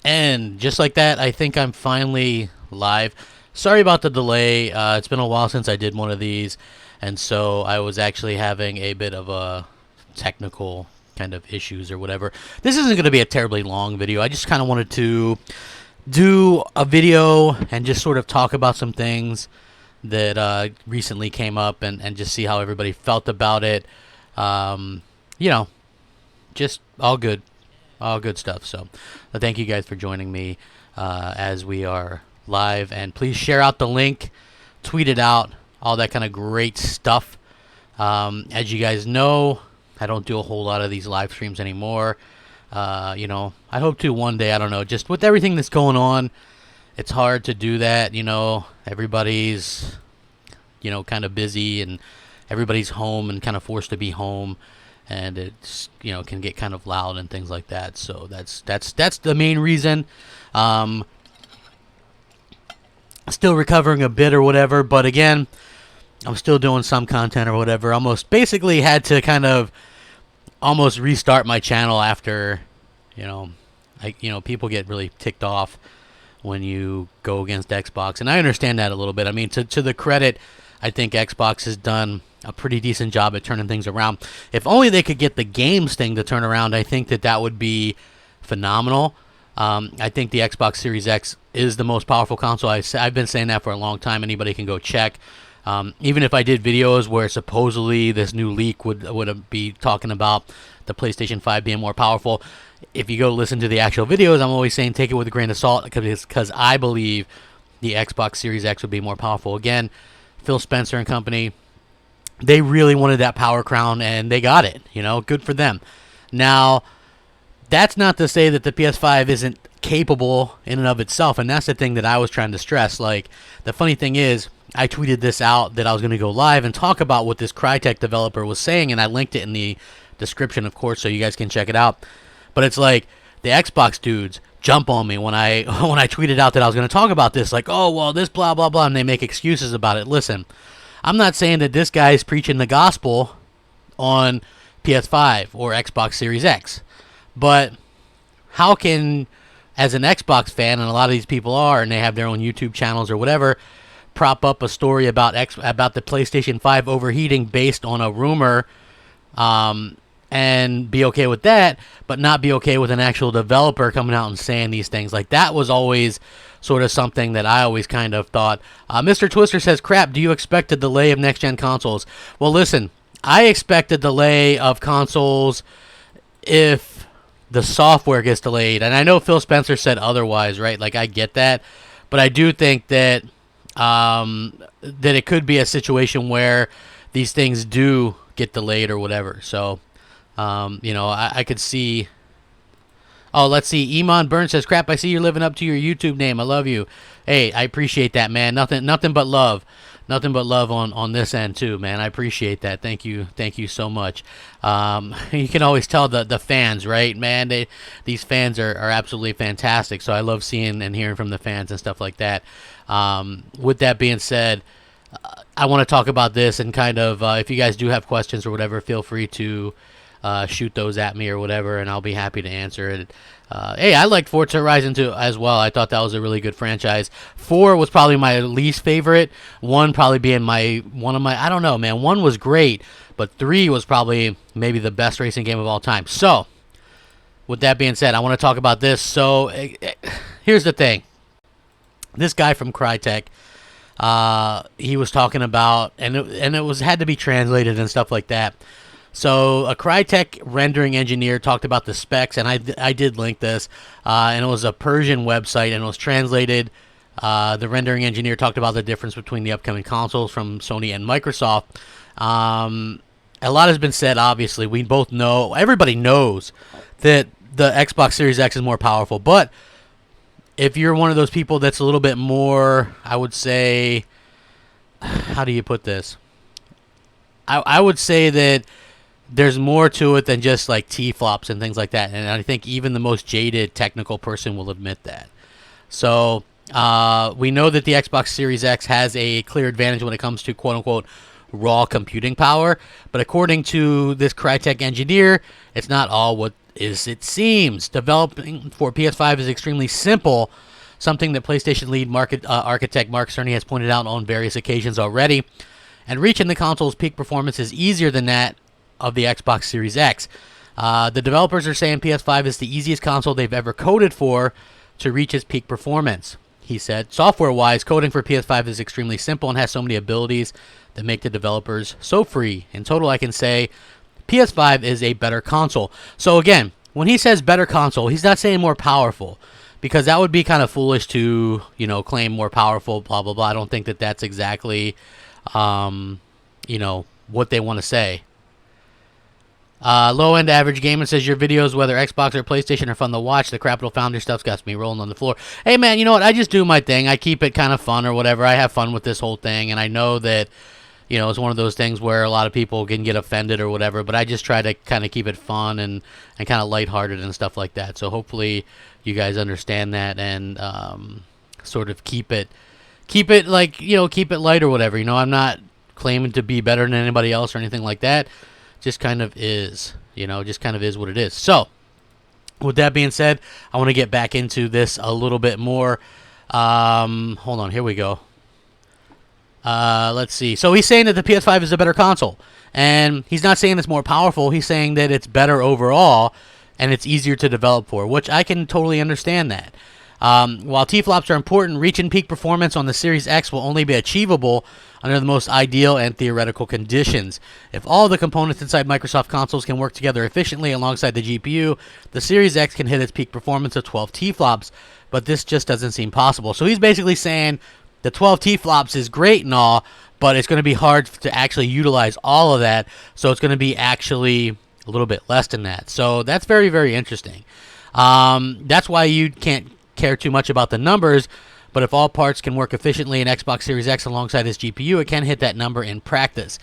And just like that, I think I'm finally live. Sorry about the delay. It's been a while since I did one of these, and so I was actually having a bit of a technical kind of issues or whatever. This isn't going to be a terribly long video. I just kind of wanted to do a video and just sort of talk about some things that recently came up and just see how everybody felt about it. You know, just all good stuff. So thank you guys for joining me as we are live, and please share out the link, tweet it out, all that kind of great stuff. As you guys know, I don't do a whole lot of these live streams anymore. You know, I hope to one day. I don't know, just with everything that's going on, it's hard to do that. You know, everybody's, you know, kind of busy, and everybody's home and kind of forced to be home, and it's, you know, can get kind of loud and things like that. So that's the main reason. Still recovering a bit or whatever, but again, I'm still doing some content or whatever. Almost basically had to kind of almost restart my channel after, you know, people get really ticked off when you go against Xbox, and I understand that a little bit. I mean, to the credit, I think Xbox has done a pretty decent job at turning things around. If only they could get the games thing to turn around, I think that would be phenomenal. I think the Xbox Series X is the most powerful console. I've been saying that for a long time. Anybody can go check. Even if I did videos where supposedly this new leak would be talking about the PlayStation 5 being more powerful, if you go listen to the actual videos, I'm always saying take it with a grain of salt, because I believe the Xbox Series X would be more powerful. Again, Phil Spencer and company, they really wanted that power crown, and they got it. You know, good for them. Now, that's not to say that the PS5 isn't capable in and of itself, and that's the thing that I was trying to stress. Like, the funny thing is, I tweeted this out that I was going to go live and talk about what this Crytek developer was saying, and I linked it in the description, of course, so you guys can check it out. But it's like the Xbox dudes jump on me when I tweeted out that I was going to talk about this, like, oh, well, this blah, blah, blah, and they make excuses about it. Listen, I'm not saying that this guy's preaching the gospel on PS5 or Xbox Series X, but how can, as an Xbox fan, and a lot of these people are, and they have their own YouTube channels or whatever, prop up a story about the PlayStation 5 overheating based on a rumor, and be okay with that, but not be okay with an actual developer coming out and saying these things? Like, that was always sort of something that I always kind of thought. Mr. Twister says, crap, do you expect a delay of next-gen consoles? Well, listen, I expect a delay of consoles if the software gets delayed. And I know Phil Spencer said otherwise, right? Like, I get that. But I do think that that it could be a situation where these things do get delayed or whatever. So, you know, I could see... Oh, let's see. Iman Burns says, crap, I see you're living up to your YouTube name. I love you. Hey, I appreciate that, man. Nothing but love. Nothing but love on this end, too, man. I appreciate that. Thank you. Thank you so much. You can always tell the fans, right, man? These fans are absolutely fantastic. So I love seeing and hearing from the fans and stuff like that. With that being said, I want to talk about this, and kind of, if you guys do have questions or whatever, feel free to shoot those at me or whatever, and I'll be happy to answer it. Hey, I liked Forza Horizon 2 as well. I thought that was a really good franchise. 4 was probably my least favorite. 1 probably being one of my, I don't know, man. 1 was great, but 3 was probably maybe the best racing game of all time. So, with that being said, I want to talk about this. So, here's the thing. This guy from Crytek, he was talking about, and it had to be translated and stuff like that. So a Crytek rendering engineer talked about the specs, and I did link this, and it was a Persian website, and it was translated. The rendering engineer talked about the difference between the upcoming consoles from Sony and Microsoft. A lot has been said, obviously. We both know, everybody knows that the Xbox Series X is more powerful, but if you're one of those people that's a little bit more, I would say, how do you put this? I would say that there's more to it than just like T-flops and things like that, and I think even the most jaded technical person will admit that. So we know that the Xbox Series X has a clear advantage when it comes to quote-unquote raw computing power, but according to this Crytek engineer, it's not all what is it seems. Developing for PS5 is extremely simple, something that PlayStation lead architect Mark Cerny has pointed out on various occasions already. And reaching the console's peak performance is easier than that of the Xbox Series X. The developers are saying PS5 is the easiest console they've ever coded for to reach its peak performance. He said, software-wise, coding for PS5 is extremely simple and has so many abilities that make the developers so free. In total, I can say PS5 is a better console. So again, when he says better console, he's not saying more powerful, because that would be kind of foolish to, claim more powerful, blah, blah, blah. I don't think that that's exactly, what they want to say. Low-end average gamer says your videos, whether Xbox or PlayStation, are fun to watch. The Capital Founder stuff's got me rolling on the floor. Hey, man, you know what? I just do my thing. I keep it kind of fun or whatever. I have fun with this whole thing, and I know that, it's one of those things where a lot of people can get offended or whatever, but I just try to kind of keep it fun and kind of lighthearted and stuff like that. So hopefully you guys understand that and sort of keep it like, keep it light or whatever. I'm not claiming to be better than anybody else or anything like that. Just kind of is, just kind of is what it is. So, with that being said, I want to get back into this a little bit more. Hold on, here we go. Let's see. So, he's saying that the PS5 is a better console. And he's not saying it's more powerful. He's saying that it's better overall and it's easier to develop for, which I can totally understand that. While T-flops are important, reaching peak performance on the Series X will only be achievable under the most ideal and theoretical conditions. If all the components inside Microsoft consoles can work together efficiently alongside the GPU, the Series X can hit its peak performance of 12 T-flops, but this just doesn't seem possible. So he's basically saying the 12 T-flops is great and all, but it's going to be hard to actually utilize all of that, so it's going to be actually a little bit less than that. So that's very, very interesting. That's why you can't care too much about the numbers, but if all parts can work efficiently in Xbox Series X alongside its GPU, it can hit that number in practice,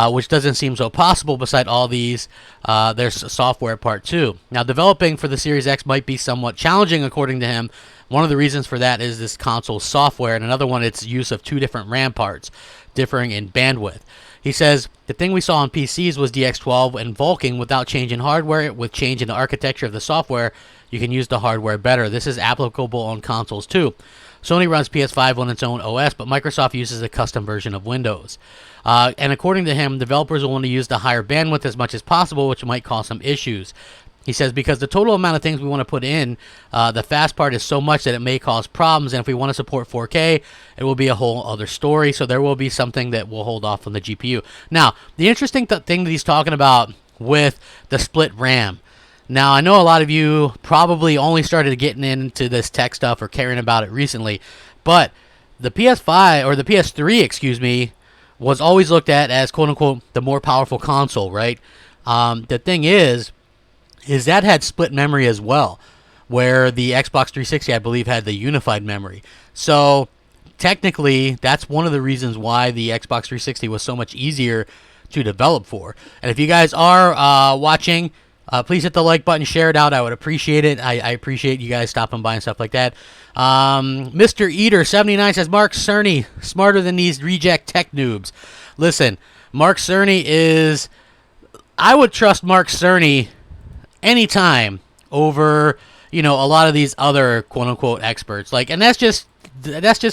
which doesn't seem so possible beside all these. There's software part too. Now, developing for the Series X might be somewhat challenging, according to him. One of the reasons for that is this console software, and another one, its use of two different RAM parts, differing in bandwidth. He says, the thing we saw on PCs was DX12 and Vulkan without change in hardware. With change in the architecture of the software, you can use the hardware better. This is applicable on consoles too. Sony runs PS5 on its own OS, but Microsoft uses a custom version of Windows. And according to him, developers will want to use the higher bandwidth as much as possible, which might cause some issues. He says, because the total amount of things we want to put in, the fast part is so much that it may cause problems, and if we want to support 4K, it will be a whole other story, so there will be something that will hold off on the GPU. Now, the interesting thing that he's talking about with the split RAM. Now, I know a lot of you probably only started getting into this tech stuff or caring about it recently, but the PS5, or the PS3, excuse me, was always looked at as, quote-unquote, the more powerful console, right? The thing is that had split memory as well, where the Xbox 360, I believe, had the unified memory. So, technically, that's one of the reasons why the Xbox 360 was so much easier to develop for. And if you guys are watching, please hit the like button, share it out. I would appreciate it. I appreciate you guys stopping by and stuff like that. Mr. Eater79 says, Mark Cerny, smarter than these reject tech noobs. Listen, Mark Cerny is... I would trust Mark Cerny anytime over, a lot of these other quote-unquote experts. Like, and that's just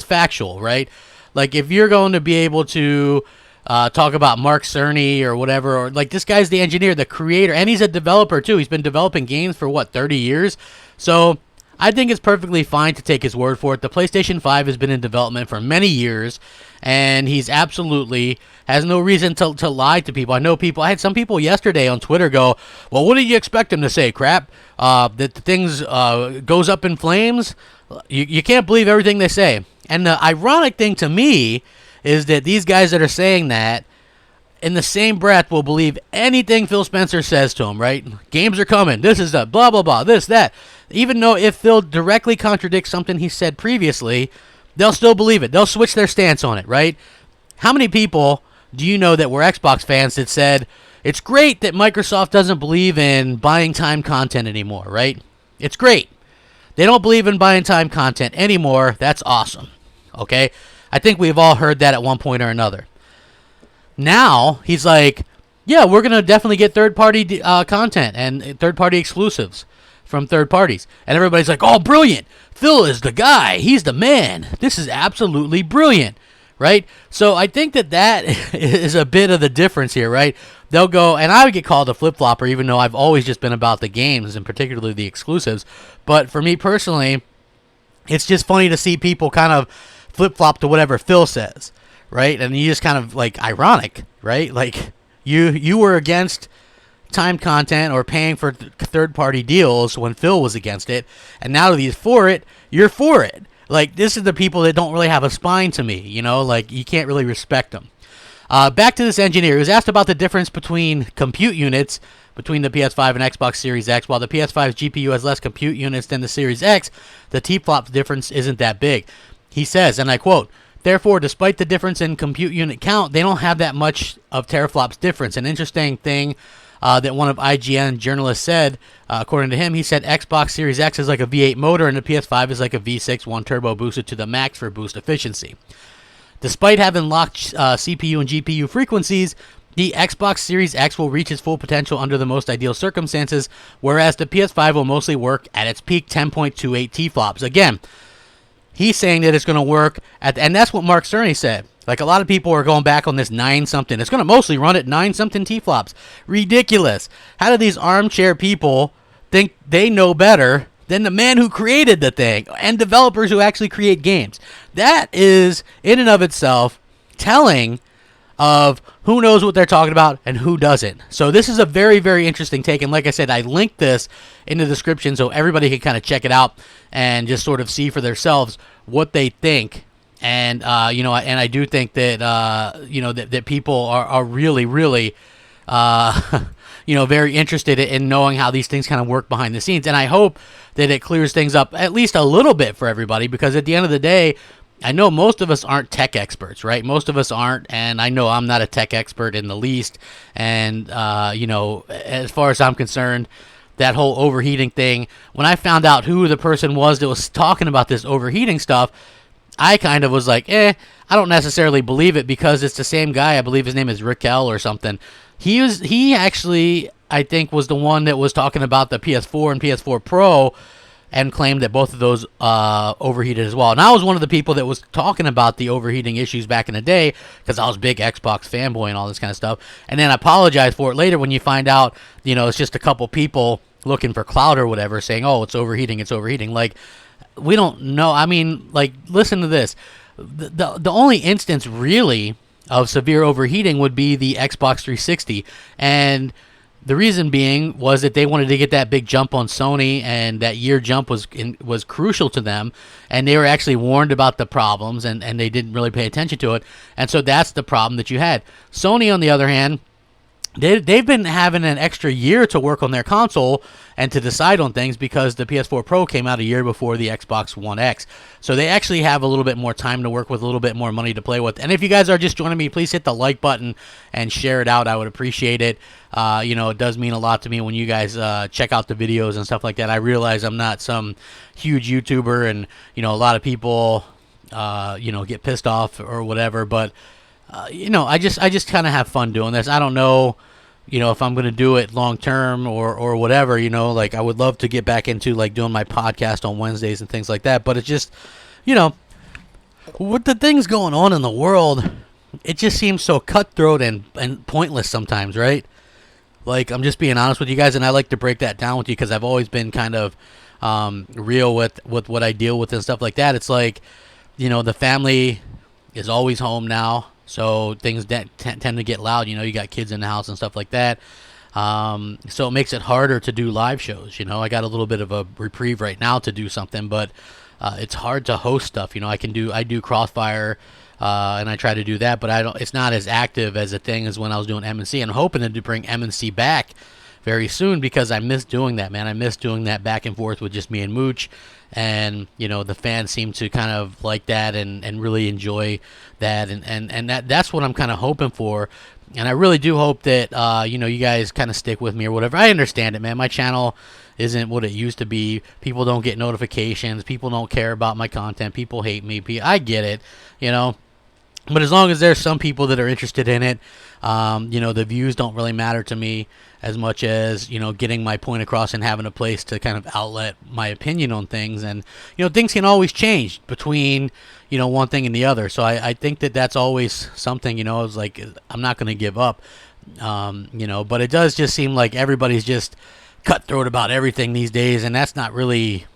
factual, right? Like, if you're going to be able to talk about Mark Cerny or whatever, or like, this guy's the engineer, the creator, and he's a developer too. He's been developing games for 30 years. So I think it's perfectly fine to take his word for it. The PlayStation 5 has been in development for many years, and he's absolutely has no reason to lie to people. I had some people yesterday on Twitter go, well, what did you expect him to say, crap? That the things goes up in flames? You can't believe everything they say. And the ironic thing to me is that these guys that are saying that, in the same breath, will believe anything Phil Spencer says to them, right? Games are coming. This is the blah, blah, blah, this, that. Even though if Phil directly contradicts something he said previously, they'll still believe it. They'll switch their stance on it, right? How many people do you know that were Xbox fans that said, it's great that Microsoft doesn't believe in buying time content anymore, right? It's great. They don't believe in buying time content anymore. That's awesome, okay? I think we've all heard that at one point or another. Now, he's like, yeah, we're going to definitely get third-party content and third-party exclusives from third parties. And everybody's like, oh, brilliant. Phil is the guy. He's the man. This is absolutely brilliant, right? So I think that is a bit of the difference here, right? They'll go, and I would get called a flip-flopper, even though I've always just been about the games and particularly the exclusives. But for me personally, it's just funny to see people kind of flip-flop to whatever Phil says, right? And you just kind of, like, ironic, right? Like, you were against timed content or paying for third-party deals when Phil was against it, and now that he's for it, you're for it. Like, this is the people that don't really have a spine to me, you know? Like, you can't really respect them. Back to this engineer. He was asked about the difference between compute units between the PS5 and Xbox Series X. While the PS5's GPU has less compute units than the Series X, the T-flop difference isn't that big. He says, and I quote, therefore, despite the difference in compute unit count, they don't have that much of teraflops difference. An interesting thing that one of IGN journalists said, according to him, he said Xbox Series X is like a V8 motor and the PS5 is like a V6 1-turbo boosted to the max for boost efficiency. Despite having locked CPU and GPU frequencies, the Xbox Series X will reach its full potential under the most ideal circumstances, whereas the PS5 will mostly work at its peak 10.28 T-flops. Again, he's saying that it's going to work and that's what Mark Cerny said. Like, a lot of people are going back on this 9-something. It's going to mostly run at 9-something T-flops. Ridiculous. How do these armchair people think they know better than the man who created the thing and developers who actually create games? That is, in and of itself, telling of who knows what they're talking about and who doesn't. So this is a very, very interesting take. And like I said, I linked this in the description so everybody can kind of check it out and just sort of see for themselves what they think. And, you know, and I do think that, you know, that people are really, really, you know, very interested in knowing how these things kind of work behind the scenes. And I hope that it clears things up at least a little bit for everybody, because at the end of the day, I know most of us aren't tech experts, right? Most of us aren't, and I know I'm not a tech expert in the least. And, you know, as far as I'm concerned, that whole overheating thing, when I found out who the person was that was talking about this overheating stuff, I kind of was like, I don't necessarily believe it, because it's the same guy. I believe his name is Raquel or something. He actually, I think, was the one that was talking about the PS4 and PS4 Pro and claimed that both of those overheated as well. And I was one of the people that was talking about the overheating issues back in the day, because I was a big Xbox fanboy and all this kind of stuff. And then I apologized for it later when you find out, you know, it's just a couple people looking for clout or whatever saying, oh, it's overheating, it's overheating. Like, we don't know. I mean, like, listen to this. The only instance really of severe overheating would be the Xbox 360, and the reason being was that they wanted to get that big jump on Sony, and that year jump was crucial to them, and they were actually warned about the problems, and they didn't really pay attention to it, and so that's the problem that you had. Sony, on the other hand, they've been having an extra year to work on their console and to decide on things, because the PS4 Pro came out a year before the Xbox One X. So they actually have a little bit more time to work with, a little bit more money to play with. And if you guys are just joining me, please hit the like button and share it out. I would appreciate it. You know, it does mean a lot to me when you guys check out the videos and stuff like that. I realize I'm not some huge YouTuber, and, you know, a lot of people, you know, get pissed off or whatever, but you know, I just kind of have fun doing this. I don't know, you know, if I'm going to do it long term or whatever, you know, like, I would love to get back into, like, doing my podcast on Wednesdays and things like that. But it's just, you know, with the things going on in the world, it just seems so cutthroat and pointless sometimes, right? Like, I'm just being honest with you guys, and I like to break that down with you, because I've always been kind of real with what I deal with and stuff like that. It's like, you know, the family is always home now. So things tend to get loud. You know, you got kids in the house and stuff like that. So it makes it harder to do live shows. You know, I got a little bit of a reprieve right now to do something, but it's hard to host stuff. You know, I do Crossfire, and I try to do that, but it's not as active as a thing as when I was doing M&C. I'm hoping to bring M&C back very soon, because I miss doing that, man. I miss doing that back and forth with just me and Mooch. And, you know, the fans seem to kind of like that and really enjoy that. And that's what I'm kind of hoping for. And I really do hope that, you know, you guys kind of stick with me or whatever. I understand it, man. My channel isn't what it used to be. People don't get notifications. People don't care about my content. People hate me. I get it, you know. But as long as there's some people that are interested in it, you know, the views don't really matter to me as much as, you know, getting my point across and having a place to kind of outlet my opinion on things. And, you know, things can always change between, you know, one thing and the other. So I think that that's always something, you know, it's like I'm not going to give up, you know, but it does just seem like everybody's just cutthroat about everything these days. And that's not really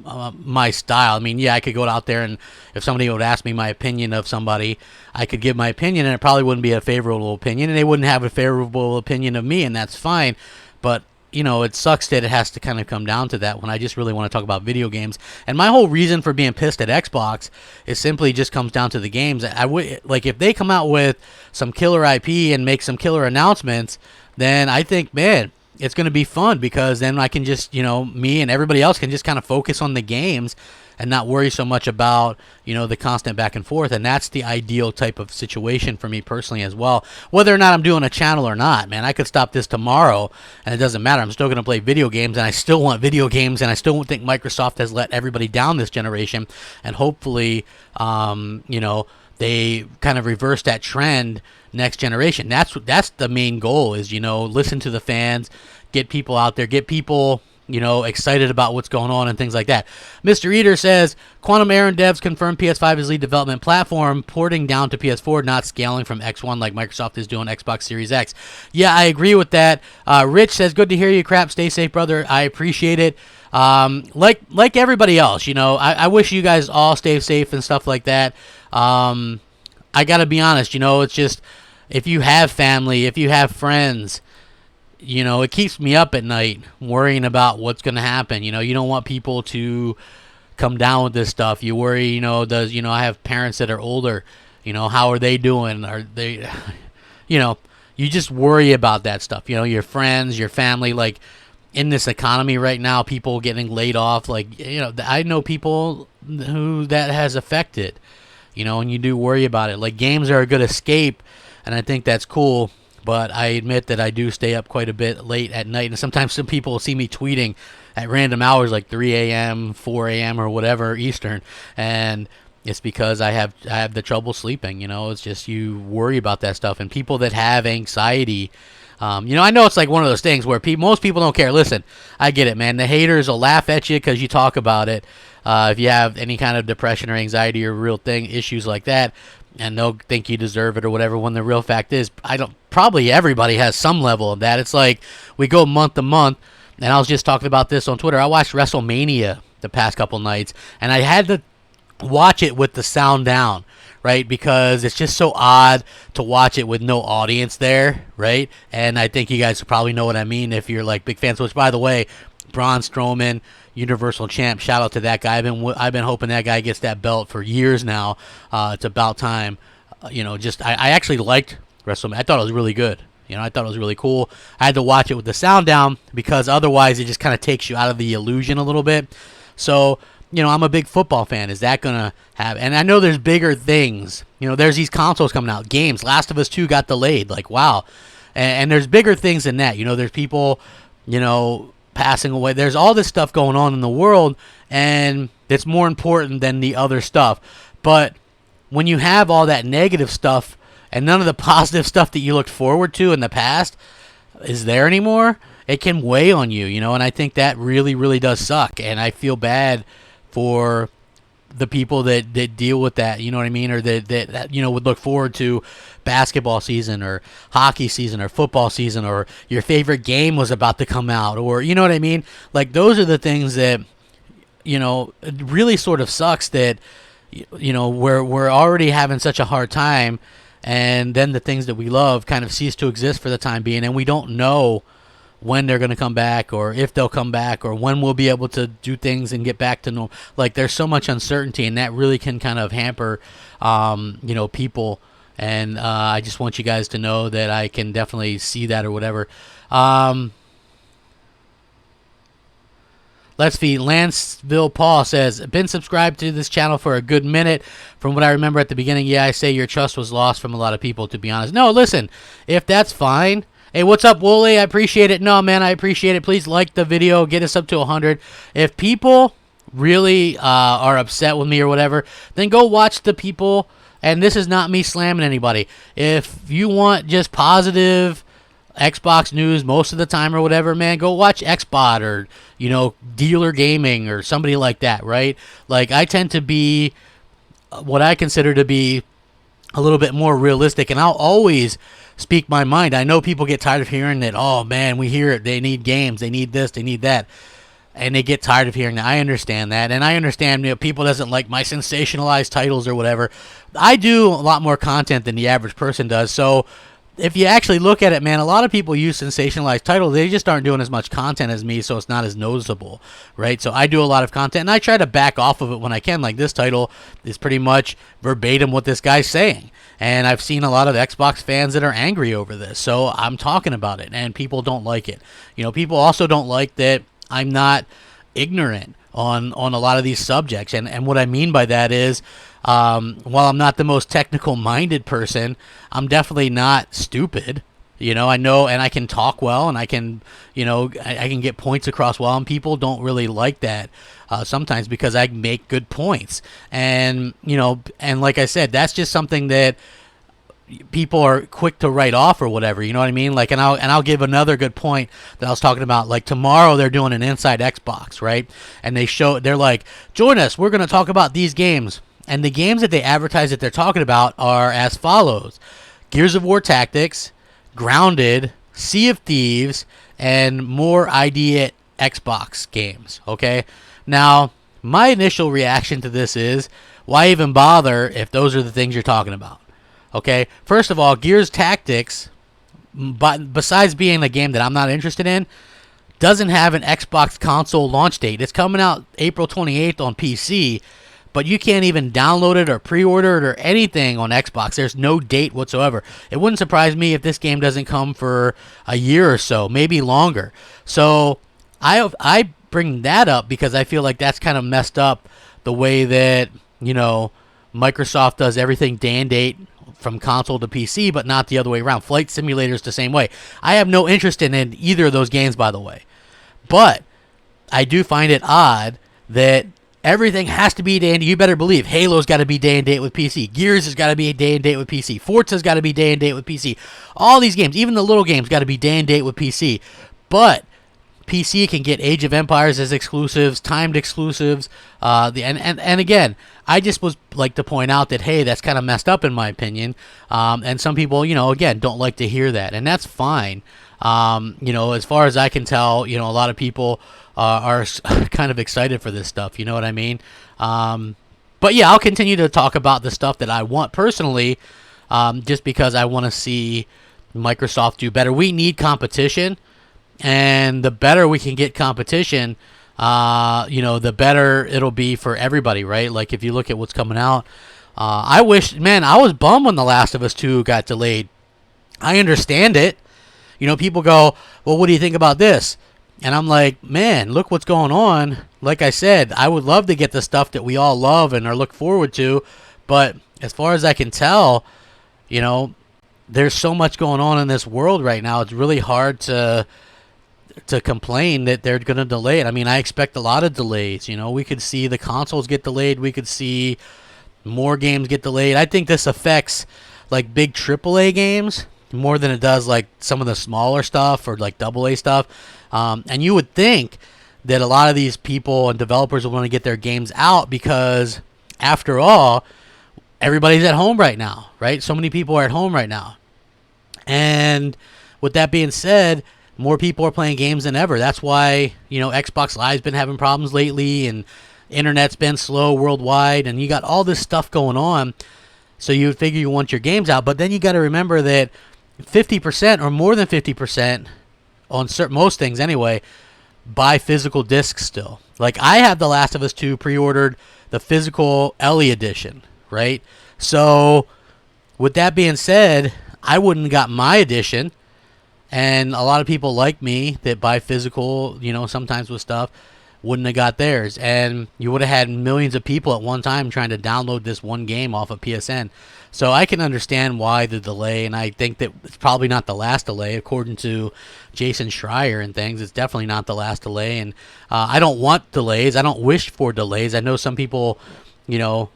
my style. I mean, yeah, I could go out there and if somebody would ask me my opinion of somebody, I could give my opinion and it probably wouldn't be a favorable opinion and they wouldn't have a favorable opinion of me, and that's fine. But, you know, it sucks that it has to kind of come down to that when I just really want to talk about video games. And my whole reason for being pissed at Xbox is simply just comes down to the games. I would like if they come out with some killer IP and make some killer announcements, then I think, man, it's going to be fun because then I can just, you know, me and everybody else can just kind of focus on the games and not worry so much about, you know, the constant back and forth. And that's the ideal type of situation for me personally as well. Whether or not I'm doing a channel or not, man, I could stop this tomorrow and it doesn't matter. I'm still going to play video games and I still want video games and I still think Microsoft has let everybody down this generation. And hopefully, you know, they kind of reverse that trend next generation. That's the main goal is, you know, listen to the fans, get people out there, get people, you know, excited about what's going on and things like that. Mr. Eater says, Quantum Errand devs confirmed PS5 is lead development platform, porting down to PS4, not scaling from X1 like Microsoft is doing Xbox Series X. Yeah, I agree with that. Rich says, good to hear you, Crap. Stay safe, brother. I appreciate it. Like everybody else, you know, I wish you guys all stay safe and stuff like that. I gotta be honest, you know, it's just, if you have family, if you have friends, you know, it keeps me up at night worrying about what's going to happen. You know, you don't want people to come down with this stuff. You worry, you know, I have parents that are older, you know, how are they doing? Are they, you know, you just worry about that stuff. You know, your friends, your family, like in this economy right now, people getting laid off, like, you know, I know people who that has affected, you know, and you do worry about it. Like games are a good escape and I think that's cool. But I admit that I do stay up quite a bit late at night. And sometimes some people see me tweeting at random hours like 3 a.m., 4 a.m. or whatever Eastern. And it's because I have the trouble sleeping. You know, it's just you worry about that stuff. And people that have anxiety, you know, I know it's like one of those things where most people don't care. Listen, I get it, man. The haters will laugh at you because you talk about it. If you have any kind of depression or anxiety or real thing, issues like that, and they'll think you deserve it or whatever, when the real fact is, probably everybody has some level of that. It's like we go month to month, and I was just talking about this on Twitter. I watched WrestleMania the past couple nights, and I had to watch it with the sound down, right? Because it's just so odd to watch it with no audience there, right? And I think you guys probably know what I mean if you're like big fans. Which, by the way, Braun Strowman, Universal Champ, shout out to that guy. I've been hoping that guy gets that belt for years now. It's about time. You know, just I actually liked WrestleMania. I thought it was really good. You know, I thought it was really cool. I had to watch it with the sound down because otherwise it just kind of takes you out of the illusion a little bit. So, you know, I'm a big football fan. Is that going to have... And I know there's bigger things. You know, there's these consoles coming out. Games. Last of Us 2 got delayed. Like, wow. And there's bigger things than that. You know, there's people, you know, passing away. There's all this stuff going on in the world, and it's more important than the other stuff. But when you have all that negative stuff and none of the positive stuff that you looked forward to in the past is there anymore, it can weigh on you, you know, and I think that really, really does suck. And I feel bad for the people that deal with that, you know what I mean, or that you know, would look forward to basketball season or hockey season or football season, or your favorite game was about to come out, or you know what I mean? Like, those are the things that, you know, it really sort of sucks that, you know, we're already having such a hard time, and then the things that we love kind of cease to exist for the time being, and we don't know when they're going to come back, or if they'll come back, or when we'll be able to do things and get back to normal. Like, there's so much uncertainty, and that really can kind of hamper, you know, people. And I just want you guys to know that I can definitely see that or whatever. Let's see. Lanceville Paul says, been subscribed to this channel for a good minute. From what I remember at the beginning, yeah, I say your trust was lost from a lot of people, to be honest. No, listen, if that's fine. Hey, what's up, Wooly? I appreciate it. No, man, I appreciate it. Please like the video. Get us up to 100. If people really are upset with me or whatever, then go watch the people and this is not me slamming anybody. If you want just positive Xbox news most of the time or whatever, man, go watch Xbot or, Dealer Gaming or somebody like that, right? Like, I tend to be what I consider to be a little bit more realistic, and I'll always speak my mind. I know people get tired of hearing that, oh, man, we hear it. They need games. They need this. They need that. And they get tired of hearing that. I understand that. And I understand people doesn't like my sensationalized titles or whatever. I do a lot more content than the average person does. So if you actually look at it, man, a lot of people use sensationalized titles. They just aren't doing as much content as me, so it's not as noticeable, right? So I do a lot of content, and I try to back off of it when I can. Like, this title is pretty much verbatim what this guy's saying. And I've seen a lot of Xbox fans that are angry over this. So I'm talking about it, and people don't like it. People also don't like that I'm not ignorant on a lot of these subjects. And what I mean by that is, while I'm not the most technical minded person, I'm definitely not stupid. I know, and I can talk well, and I can, I can get points across well, and people don't really like that sometimes because I make good points. And, and like I said, that's just something that people are quick to write off or whatever, you know what I mean? Like, and I'll give another good point that I was talking about. Like, tomorrow they're doing an Inside Xbox, right? And they're like, join us, we're going to talk about these games. And the games that they advertise that they're talking about are as follows: Gears of War Tactics, Grounded, Sea of Thieves, and more ID at Xbox games, okay? Now, my initial reaction to this is, why even bother if those are the things you're talking about? Okay, first of all, Gears Tactics, but besides being a game that I'm not interested in, doesn't have an Xbox console launch date. It's coming out April 28th on PC, but you can't even download it or pre-order it or anything on Xbox. There's no date whatsoever. It wouldn't surprise me if this game doesn't come for a year or so, maybe longer. So I bring that up because I feel like that's kind of messed up the way that, Microsoft does everything day and date from console to PC, but not the other way around. Flight Simulator's the same way. I have no interest in either of those games, by the way. But I do find it odd that everything has to be day and date. You better believe Halo's got to be day and date with PC. Gears has got to be day and date with PC. Forza's got to be day and date with PC. All these games, even the little games, got to be day and date with PC. But PC can get Age of Empires as exclusives, timed exclusives, and again, I just was like to point out that, hey, that's kind of messed up in my opinion, and some people, again, don't like to hear that, and that's fine. As far as I can tell, a lot of people are kind of excited for this stuff, you know what I mean? But yeah, I'll continue to talk about the stuff that I want personally, just because I want to see Microsoft do better. We need competition. And the better we can get competition, the better it'll be for everybody, right? Like, if you look at what's coming out, I was bummed when The Last of Us 2 got delayed. I understand it. People go, well, what do you think about this? And I'm like, man, look what's going on. Like I said, I would love to get the stuff that we all love and are look forward to. But as far as I can tell, there's so much going on in this world right now. It's really hard to complain that they're going to delay it. I mean, I expect a lot of delays. We could see the consoles get delayed. We could see more games get delayed. I think this affects like big AAA games more than it does like some of the smaller stuff or like AA stuff. And you would think that a lot of these people and developers will want to get their games out because, after all, everybody's at home right now, right? So many people are at home right now. And with that being said, more people are playing games than ever. That's why, Xbox Live's been having problems lately, and internet's been slow worldwide, and you got all this stuff going on. So you would figure you want your games out, but then you got to remember that 50% or more than 50% on most things anyway buy physical discs still. Like, I have The Last of Us 2 pre-ordered the physical Ellie edition, right? So with that being said, I wouldn't have got my edition. And a lot of people like me that buy physical, sometimes with stuff, wouldn't have got theirs. And you would have had millions of people at one time trying to download this one game off of PSN. So I can understand why the delay, and I think that it's probably not the last delay. According to Jason Schreier and things, it's definitely not the last delay. And I don't want delays. I don't wish for delays. I know some people,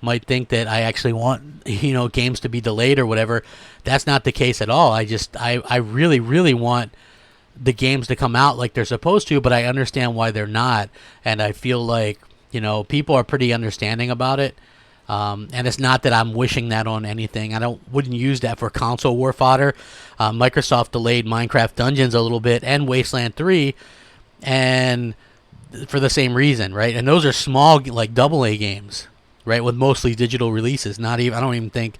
might think that I actually want, games to be delayed or whatever. That's not the case at all. I really, really want the games to come out like they're supposed to, but I understand why they're not. And I feel like, people are pretty understanding about it. And it's not that I'm wishing that on anything. Wouldn't use that for console war fodder. Microsoft delayed Minecraft Dungeons a little bit and Wasteland 3, and for the same reason, right? And those are small, like AA games, right? With mostly digital releases. I don't even think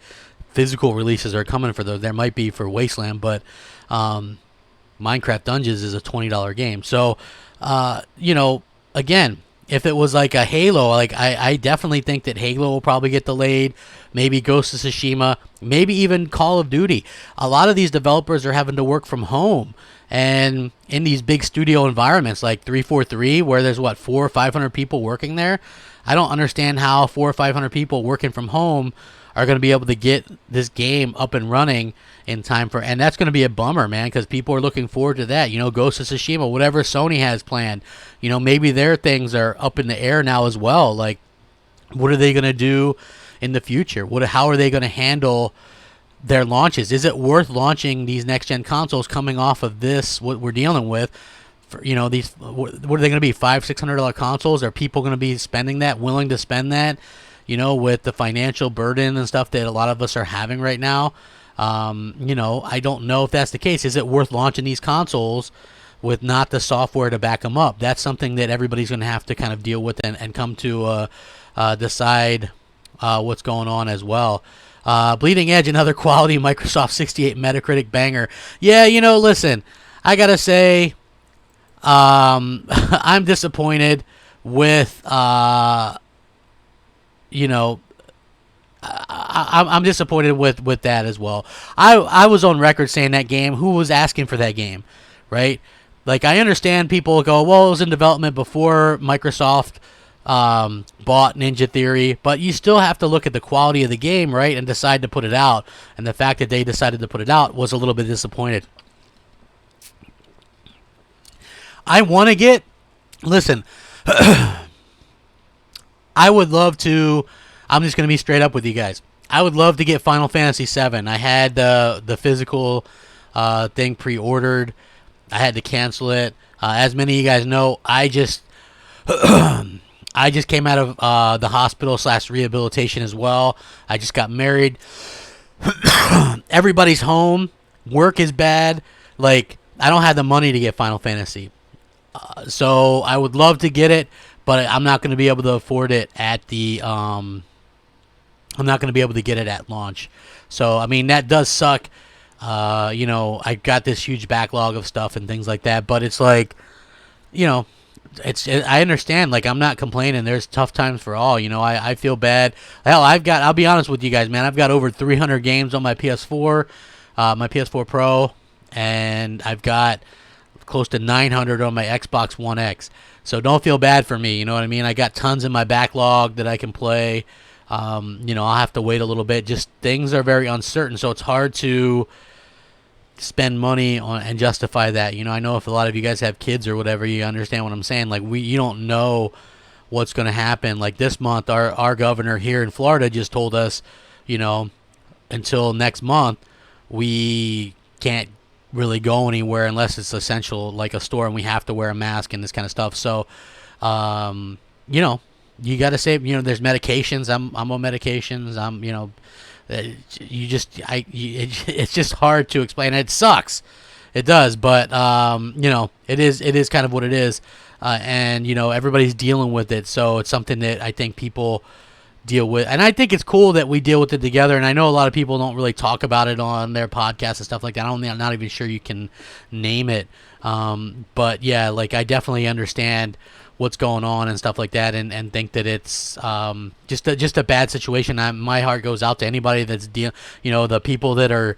physical releases are coming for those. There might be for Wasteland, but Minecraft Dungeons is a $20 game. So, again, if it was like a Halo, like I definitely think that Halo will probably get delayed. Maybe Ghost of Tsushima, maybe even Call of Duty. A lot of these developers are having to work from home, and in these big studio environments like 343, where there's 400 or 500 people working there. I don't understand how 400 or 500 people working from home are going to be able to get this game up and running in time for, and that's going to be a bummer, man, because people are looking forward to that. Ghost of Tsushima, whatever Sony has planned, maybe their things are up in the air now as well. Like, what are they going to do in the future? How are they going to handle their launches? Is it worth launching these next gen consoles coming off of this, what we're dealing with? For, these, what are they going to be, $500-$600 consoles? Are people going to be spending that, willing to spend that? With the financial burden and stuff that a lot of us are having right now. I don't know if that's the case. Is it worth launching these consoles with not the software to back them up? That's something that everybody's going to have to kind of deal with and come to decide what's going on as well. Bleeding Edge, another quality Microsoft 68 Metacritic banger. Yeah, listen, I got to say, I'm disappointed with... I'm disappointed with that as well. I was on record saying that game, who was asking for that game, right? Like, I understand people go, well, it was in development before Microsoft bought Ninja Theory, but you still have to look at the quality of the game, right, and decide to put it out. And the fact that they decided to put it out was a little bit disappointed. I want to get... Listen... I would love to... I'm just going to be straight up with you guys. I would love to get Final Fantasy VII. I had the physical thing pre-ordered. I had to cancel it. As many of you guys know, I just came out of the hospital / rehabilitation as well. I just got married. Everybody's home. Work is bad. Like, I don't have the money to get Final Fantasy. So I would love to get it, but I'm not going to be able to afford it at the... I'm not going to be able to get it at launch. So, I mean, that does suck. I got this huge backlog of stuff and things like that, but it's like, I understand. Like, I'm not complaining. There's tough times for all. I feel bad. Hell, I'll be honest with you guys, man. I've got over 300 games on my PS4, my PS4 Pro, and I've got close to 900 on my Xbox One X. So don't feel bad for me. You know what I mean? I got tons in my backlog that I can play. I'll have to wait a little bit. Just things are very uncertain, so it's hard to spend money on and justify that. I know if a lot of you guys have kids or whatever, you understand what I'm saying. Like, you don't know what's going to happen. Like, this month, our governor here in Florida just told us, until next month, we can't really go anywhere unless it's essential, like a store, and we have to wear a mask and this kind of stuff. So, you got to save, there's medications. I'm on medications. It's just hard to explain. It sucks. It does. But, it is kind of what it is. And, everybody's dealing with it. So it's something that I think people deal with. And I think it's cool that we deal with it together. And I know a lot of people don't really talk about it on their podcasts and stuff like that. I'm not even sure you can name it. But yeah, like, I definitely understand what's going on and stuff like that, and think that it's just a bad situation. My heart goes out to anybody that's the people that are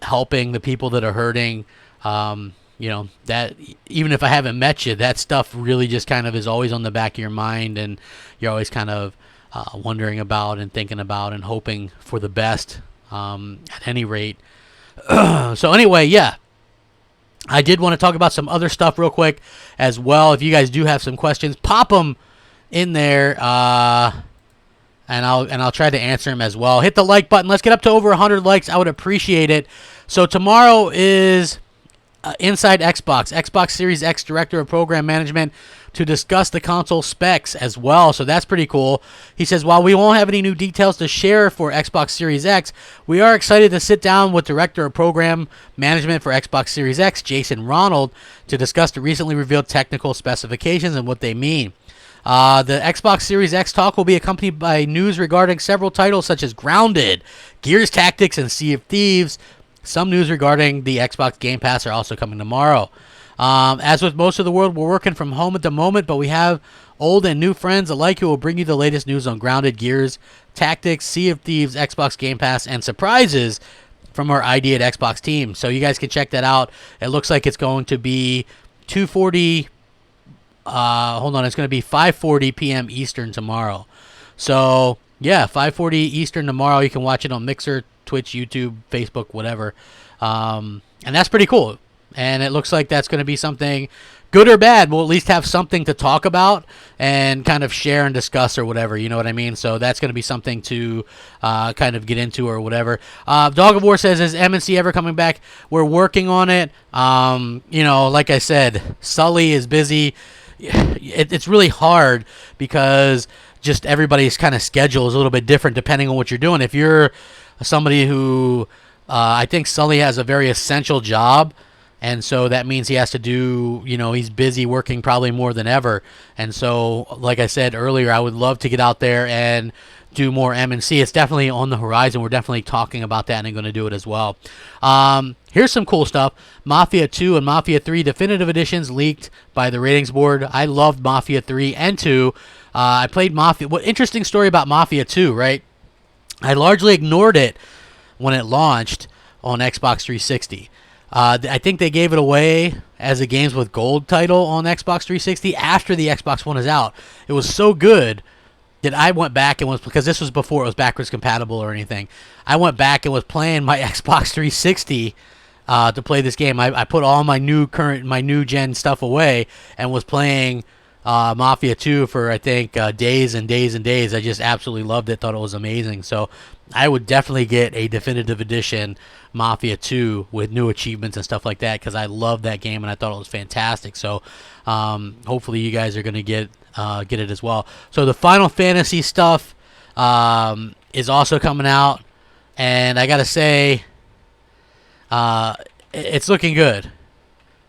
helping, the people that are hurting. That even if I haven't met you, that stuff really just kind of is always on the back of your mind, and you're always kind of wondering about and thinking about and hoping for the best at any rate. So anyway, yeah. I did want to talk about some other stuff real quick as well. If you guys do have some questions, pop them in there. and I'll try to answer them as well. Hit the like button. Let's get up to over 100 likes. I would appreciate it. So tomorrow is Inside Xbox Series X Director of Program Management, to discuss the console specs as well. So that's pretty cool. He says, while we won't have any new details to share for Xbox Series X, we are excited to sit down with Director of Program Management for Xbox Series X, Jason Ronald, to discuss the recently revealed technical specifications and what they mean. The Xbox Series X talk will be accompanied by news regarding several titles such as Grounded, Gears Tactics, and Sea of Thieves. Some news regarding the Xbox Game Pass are also coming tomorrow. As with most of the world, we're working from home at the moment, but we have old and new friends alike who will bring you the latest news on Grounded, Gears, Tactics, Sea of Thieves, Xbox Game Pass, and surprises from our ID at Xbox team. So you guys can check that out. It looks like it's going to be 2:40. Hold on, it's going to be 5:40 p.m. Eastern tomorrow. So yeah, 5:40 Eastern tomorrow. You can watch it on Mixer, Twitch, YouTube, Facebook, whatever. And that's pretty cool. And it looks like that's going to be something good or bad. We'll at least have something to talk about and kind of share and discuss or whatever. You know what I mean? So that's going to be something to kind of get into or whatever. Dog of War says, is MNC ever coming back? We're working on it. You know, like I said, Sully is busy. It's really hard because just everybody's kind of schedule is a little bit different depending on what you're doing. If you're somebody who I think Sully has a very essential job, and so that means he has to do, you know, he's busy working probably more than ever. And so, like I said earlier, I would love to get out there and do more MNC. It's definitely on the horizon. We're definitely talking about that and I'm going to do it as well. Here's some cool stuff. Mafia 2 and Mafia 3 Definitive Editions leaked by the ratings board. I loved Mafia 3 and 2. I played Mafia. What interesting story about Mafia 2, right? I largely ignored it when it launched on Xbox 360. I think they gave it away as a Games with Gold title on Xbox 360 after the Xbox One is out. It was so good that I went back and was, because this was before it was backwards compatible or anything, I went back and was playing my Xbox 360 to play this game. I put all my new gen stuff away and was playing Mafia 2 for, I think, days and days and days. I just absolutely loved it, thought it was amazing. So I would definitely get a definitive edition Mafia 2 with new achievements and stuff like that, because I loved that game and I thought it was fantastic. So hopefully you guys are going to get it as well. So the Final Fantasy stuff is also coming out, and I gotta say, it's looking good.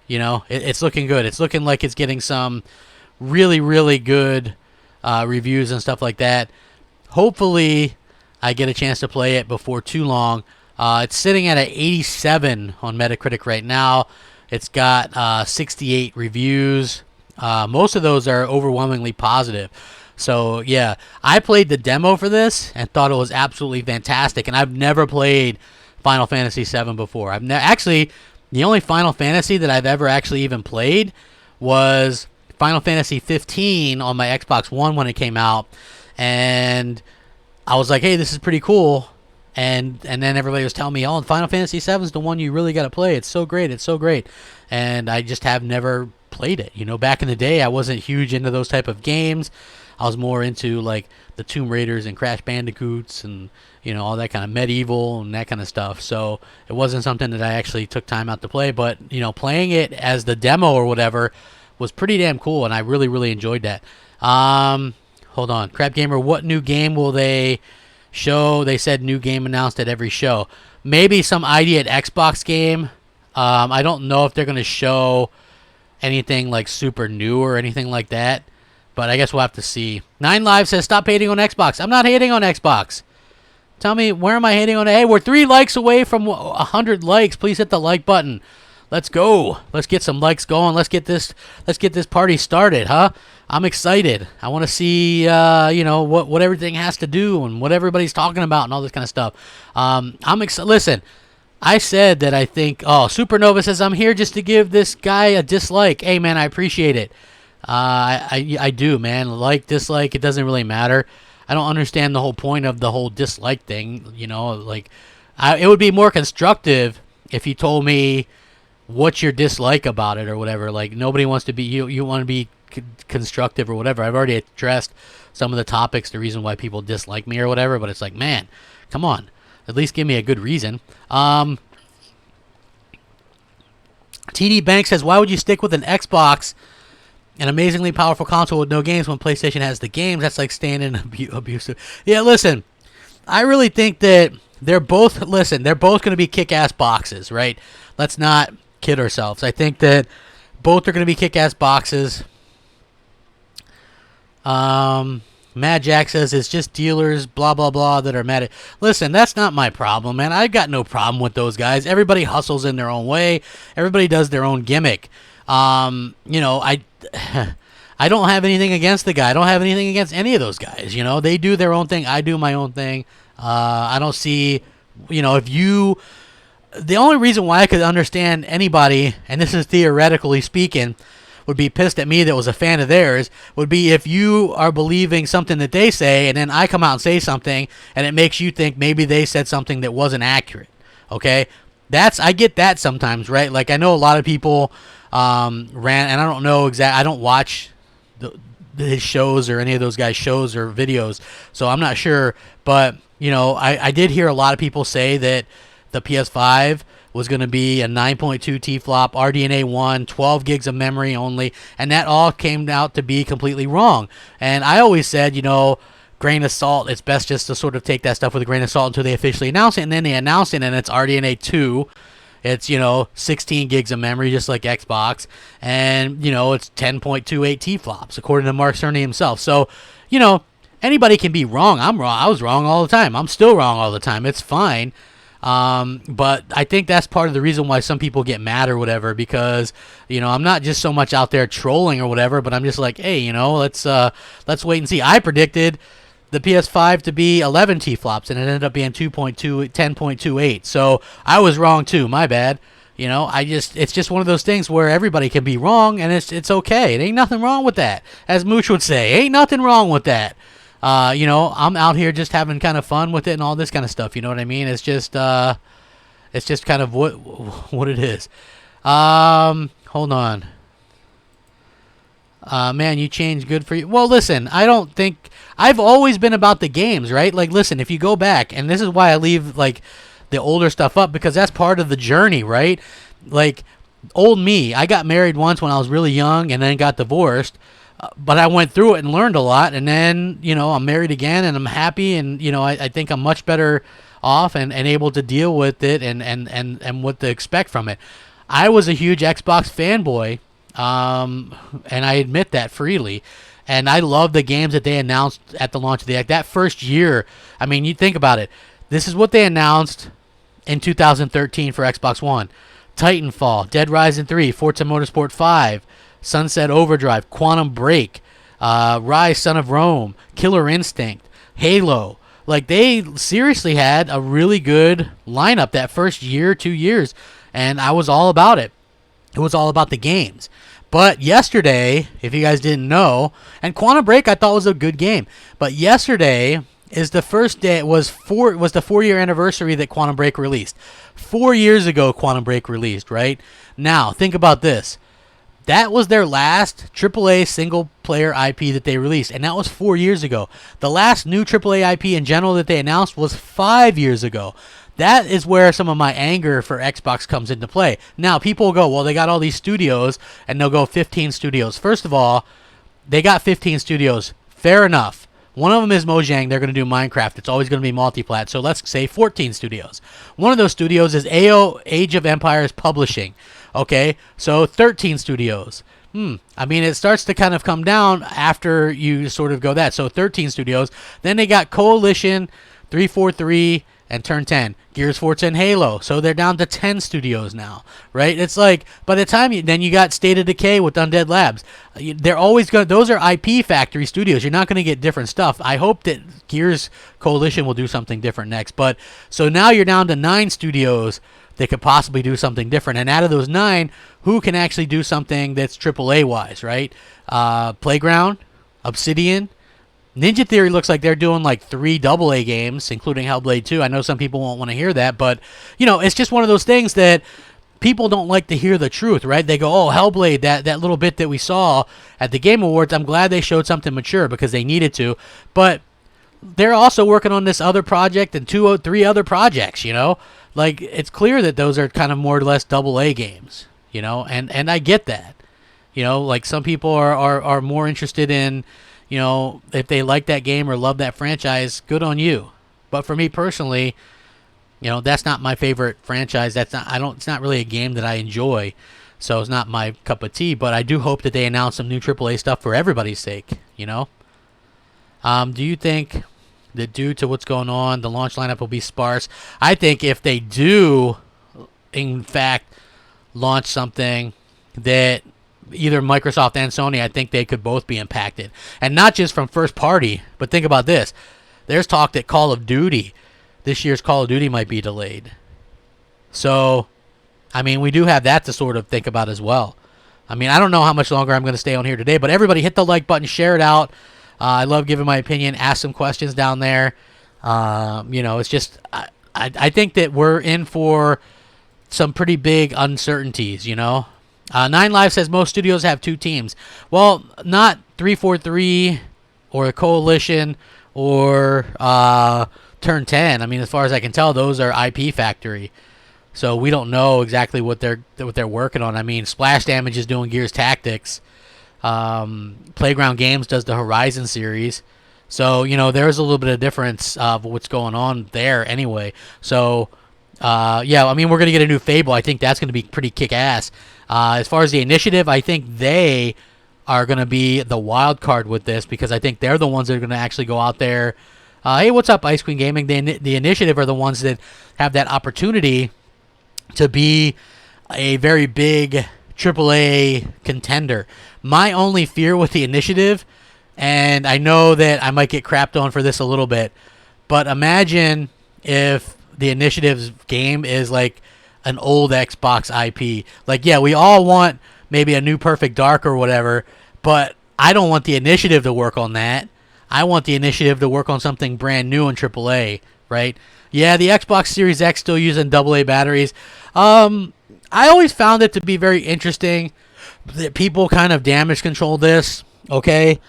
You know, it's looking good. It's looking like it's getting some really, really good reviews and stuff like that. Hopefully I get a chance to play it before too long. It's sitting at an 87 on Metacritic right now. It's got 68 reviews. Most of those are overwhelmingly positive. So yeah, I played the demo for this and thought it was absolutely fantastic. And I've never played Final Fantasy VII before. Actually, the only Final Fantasy that I've ever actually even played was Final Fantasy 15 on my Xbox One when it came out, and I was like, hey, this is pretty cool. And then everybody was telling me, oh, Final Fantasy 7 is the one you really got to play. It's so great. It's so great. And I just have never played it. You know, back in the day, I wasn't huge into those type of games. I was more into like the Tomb Raiders and Crash Bandicoots and, you know, all that kind of medieval and that kind of stuff. So it wasn't something that I actually took time out to play. But, you know, playing it as the demo or whatever was pretty damn cool, and I really, really enjoyed that. Hold on. Crapgamer, what new game will they show? They said new game announced at every show. Maybe some ID at Xbox game. I don't know if they're going to show anything like super new or anything like that, but I guess we'll have to see. 9Live says, stop hating on Xbox. I'm not hating on Xbox. Tell me, where am I hating on? Hey, we're 3 likes away from 100 likes. Please hit the like button. Let's go. Let's get some likes going. Let's get this party started, huh? I'm excited. I want to see, you know, what everything has to do and what everybody's talking about and all this kind of stuff. I'm excited. Listen, I said that I think, Supernova says, I'm here just to give this guy a dislike. Hey, man, I appreciate it. I do, man. Like, dislike, it doesn't really matter. I don't understand the whole point of the whole dislike thing. You know, like, it would be more constructive if you told me what's your dislike about it or whatever. Like, nobody wants to be, you want to be constructive or whatever. I've already addressed some of the topics, the reason why people dislike me or whatever. But it's like, man, come on, at least give me a good reason. TD Bank says, why would you stick with an Xbox, an amazingly powerful console with no games, when PlayStation has the games? That's like staying in abusive. Yeah, listen, I really think that they're both going to be kick-ass boxes, right? Let's not kid ourselves. I think that both are going to be kick-ass boxes. Mad Jack says it's just dealers, blah, blah, blah, that are mad at... Listen, that's not my problem, man. I got no problem with those guys. Everybody hustles in their own way. Everybody does their own gimmick. You know, I don't have anything against the guy. I don't have anything against any of those guys. You know, they do their own thing. I do my own thing. I don't see, you know, if you... The only reason why I could understand anybody, and this is theoretically speaking, would be pissed at me that was a fan of theirs, would be if you are believing something that they say, and then I come out and say something, and it makes you think maybe they said something that wasn't accurate. Okay? I get that sometimes, right? Like, I know a lot of people and I don't know I don't watch his shows or any of those guys' shows or videos, so I'm not sure, but, you know, I did hear a lot of people say that the PS5 was going to be a 9.2 T-flop, RDNA 1, 12 gigs of memory only, and that all came out to be completely wrong. And I always said, you know, grain of salt, it's best just to sort of take that stuff with a grain of salt until they officially announce it, and then they announce it, and it's RDNA 2. It's, you know, 16 gigs of memory, just like Xbox, and, you know, it's 10.28 T-flops, according to Mark Cerny himself. So, you know, anybody can be wrong. I'm wrong. I was wrong all the time. I'm still wrong all the time. It's fine. But I think that's part of the reason why some people get mad or whatever, because, you know, I'm not just so much out there trolling or whatever, but I'm just like, hey, you know, let's wait and see. I predicted the PS5 to be 11 T-flops, and it ended up being 10.28. So I was wrong too. My bad. You know, it's just one of those things where everybody can be wrong, and it's okay. It ain't nothing wrong with that. As Mooch would say, ain't nothing wrong with that. You know, I'm out here just having kind of fun with it and all this kind of stuff. You know what I mean? It's just kind of what it is. Hold on. Man, you changed, good for you. Well, listen, I don't think... I've always been about the games, right? Like, listen, if you go back, and this is why I leave, like, the older stuff up, because that's part of the journey, right? Like, old me, I got married once when I was really young and then got divorced. But I went through it and learned a lot, and then, you know, I'm married again, and I'm happy, and, you know, I think I'm much better off and able to deal with it and what to expect from it. I was a huge Xbox fanboy, and I admit that freely, and I love the games that they announced at the launch of the X. That first year, I mean, you think about it. This is what they announced in 2013 for Xbox One. Titanfall, Dead Rising 3, Forza Motorsport 5, Sunset Overdrive, Quantum Break, Rise, Son of Rome, Killer Instinct, Halo. Like, they seriously had a really good lineup that first year, 2 years, and I was all about it. It was all about the games. But yesterday, if you guys didn't know, and Quantum Break I thought was a good game, but yesterday is the first day, was the 4-year anniversary that Quantum Break released. 4 years ago, Quantum Break released, right? Now, think about this. That was their last AAA single-player IP that they released, and that was 4 years ago. The last new AAA IP in general that they announced was 5 years ago. That is where some of my anger for Xbox comes into play. Now, people will go, well, they got all these studios, and they'll go 15 studios. First of all, they got 15 studios. Fair enough. One of them is Mojang. They're going to do Minecraft. It's always going to be multi-plat, so let's say 14 studios. One of those studios is AO Age of Empires Publishing. Okay, so 13 studios. I mean, it starts to kind of come down after you sort of go that. So 13 studios. Then they got Coalition, 343, and Turn 10. Gears, Forza, and Halo. So they're down to 10 studios now, right? It's like, by the time then you got State of Decay with Undead Labs. They're always going to, those are IP factory studios. You're not going to get different stuff. I hope that Gears Coalition will do something different next. But, so now you're down to 9 studios that could possibly do something different. And out of those 9, who can actually do something that's AAA-wise, right? Playground, Obsidian, Ninja Theory looks like they're doing like 3 AA games, including Hellblade 2. I know some people won't want to hear that, but, you know, it's just one of those things that people don't like to hear the truth, right? They go, oh, Hellblade, that little bit that we saw at the Game Awards, I'm glad they showed something mature because they needed to. But they're also working on this other project and 2 or 3 other projects, you know? Like, it's clear that those are kind of more or less AA games, you know? And I get that. You know, like some people are more interested in, you know, if they like that game or love that franchise, good on you. But for me personally, you know, that's not my favorite franchise. It's not really a game that I enjoy. So it's not my cup of tea, but I do hope that they announce some new AAA stuff for everybody's sake, you know? Do you think that due to what's going on, the launch lineup will be sparse? I think if they do, in fact, launch something that either Microsoft and Sony, I think they could both be impacted. And not just from first party, but think about this. There's talk that Call of Duty, this year's Call of Duty might be delayed. So, I mean, we do have that to sort of think about as well. I mean, I don't know how much longer I'm going to stay on here today, but everybody hit the like button, share it out. I love giving my opinion. Ask some questions down there. You know, it's just, I think that we're in for some pretty big uncertainties, you know. 9Live says most studios have 2 teams. Well, not 343 or a Coalition or Turn 10. I mean, as far as I can tell, those are IP Factory. So we don't know exactly what they're working on. I mean, Splash Damage is doing Gears Tactics. Playground Games does the Horizon series. So, you know, there's a little bit of difference of what's going on there anyway. So, yeah, I mean, we're going to get a new Fable. I think that's going to be pretty kick-ass. As far as the initiative, I think they are going to be the wild card with this because I think they're the ones that are going to actually go out there. Hey, what's up, Ice Queen Gaming? The initiative are the ones that have that opportunity to be a very big AAA contender. My only fear with the initiative, and I know that I might get crapped on for this a little bit, but imagine if the initiative's game is like an old Xbox IP. Like, yeah, we all want maybe a new Perfect Dark or whatever, but I don't want the initiative to work on that. I want the initiative to work on something brand new in AAA, right? Yeah, the Xbox Series X still using AA batteries. I always found it to be very interesting that people kind of damage control this, okay?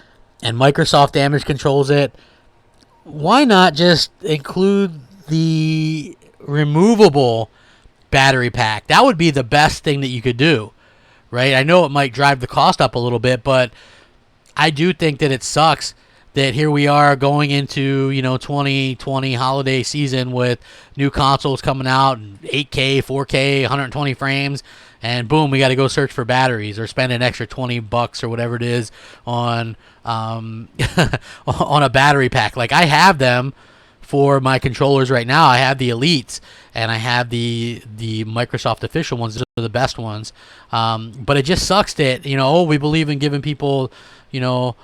And Microsoft damage controls it. Why not just include the removable battery pack? That would be the best thing that you could do, right? I know it might drive the cost up a little bit, but I do think that it sucks that here we are going into, you know, 2020 holiday season with new consoles coming out, 8K, 4K, 120 frames, and boom, we got to go search for batteries or spend an extra $20 or whatever it is on on a battery pack. Like, I have them for my controllers right now. I have the Elites and I have the Microsoft official ones. Those are the best ones. But it just sucks that, you know, we believe in giving people, you know,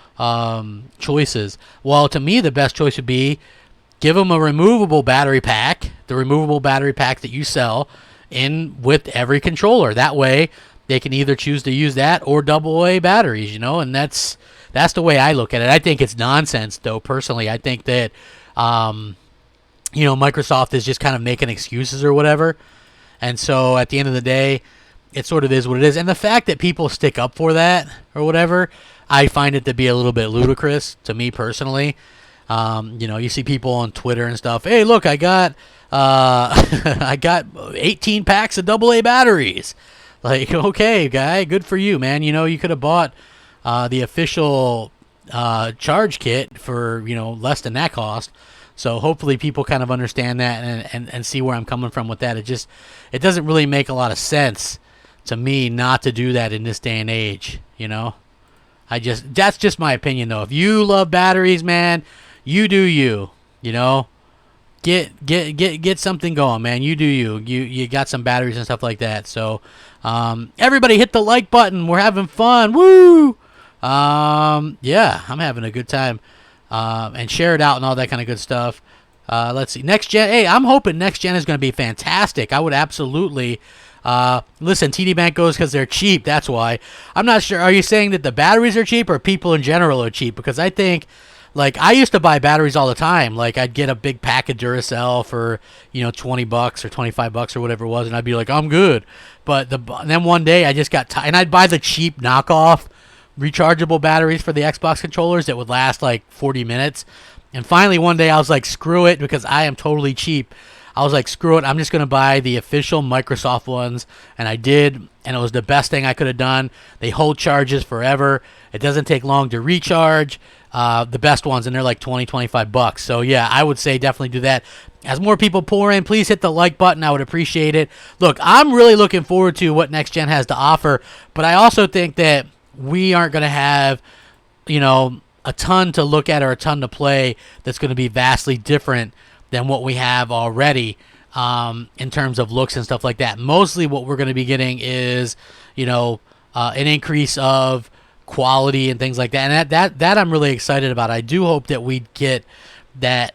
choices. Well, to me, the best choice would be give them a removable battery pack, the removable battery pack that you sell in with every controller. That way they can either choose to use that or AA batteries, you know, and that's the way I look at it. I think it's nonsense, though, personally. I think that, you know, Microsoft is just kind of making excuses or whatever. And so at the end of the day, it sort of is what it is. And the fact that people stick up for that or whatever, I find it to be a little bit ludicrous to me personally. You know, you see people on Twitter and stuff. Hey, look, I got I got 18 packs of AA batteries. Like, okay, guy, good for you, man. You know, you could have bought the official charge kit for, you know, less than that cost. So hopefully people kind of understand that and see where I'm coming from with that. It doesn't really make a lot of sense to me not to do that in this day and age, you know. That's just my opinion, though. If you love batteries, man, you do you, you know. Get something going, man. You do you. You got some batteries and stuff like that. So everybody hit the like button. We're having fun. Woo! Yeah, I'm having a good time. And share it out and all that kind of good stuff. Let's see. Next gen. Hey, I'm hoping next gen is going to be fantastic. I would absolutely. Listen, TD Bank goes because they're cheap. That's why. I'm not sure. Are you saying that the batteries are cheap or people in general are cheap? Because I think Like, I used to buy batteries all the time. Like, I'd get a big pack of Duracell for, $20 or $25 or whatever it was, and I'd be like, I'm good. But then one day I just got tired, and I'd buy the cheap knockoff rechargeable batteries for the Xbox controllers that would last like 40 minutes. And finally one day I was like, screw it, because I am totally cheap. I was like, screw it, I'm just going to buy the official Microsoft ones. And I did, and it was the best thing I could have done. They hold charges forever. It doesn't take long to recharge. The best ones, and they're like $20-$25. So yeah, I would say definitely do that. As more people pour in, please hit the like button. I would appreciate it. Look, I'm really looking forward to what next gen has to offer, but I also think that we aren't going to have, a ton to look at or a ton to play that's going to be vastly different than what we have already, in terms of looks and stuff like that. Mostly what we're going to be getting is, an increase of quality and things like that. And that I'm really excited about. I do hope that we get that,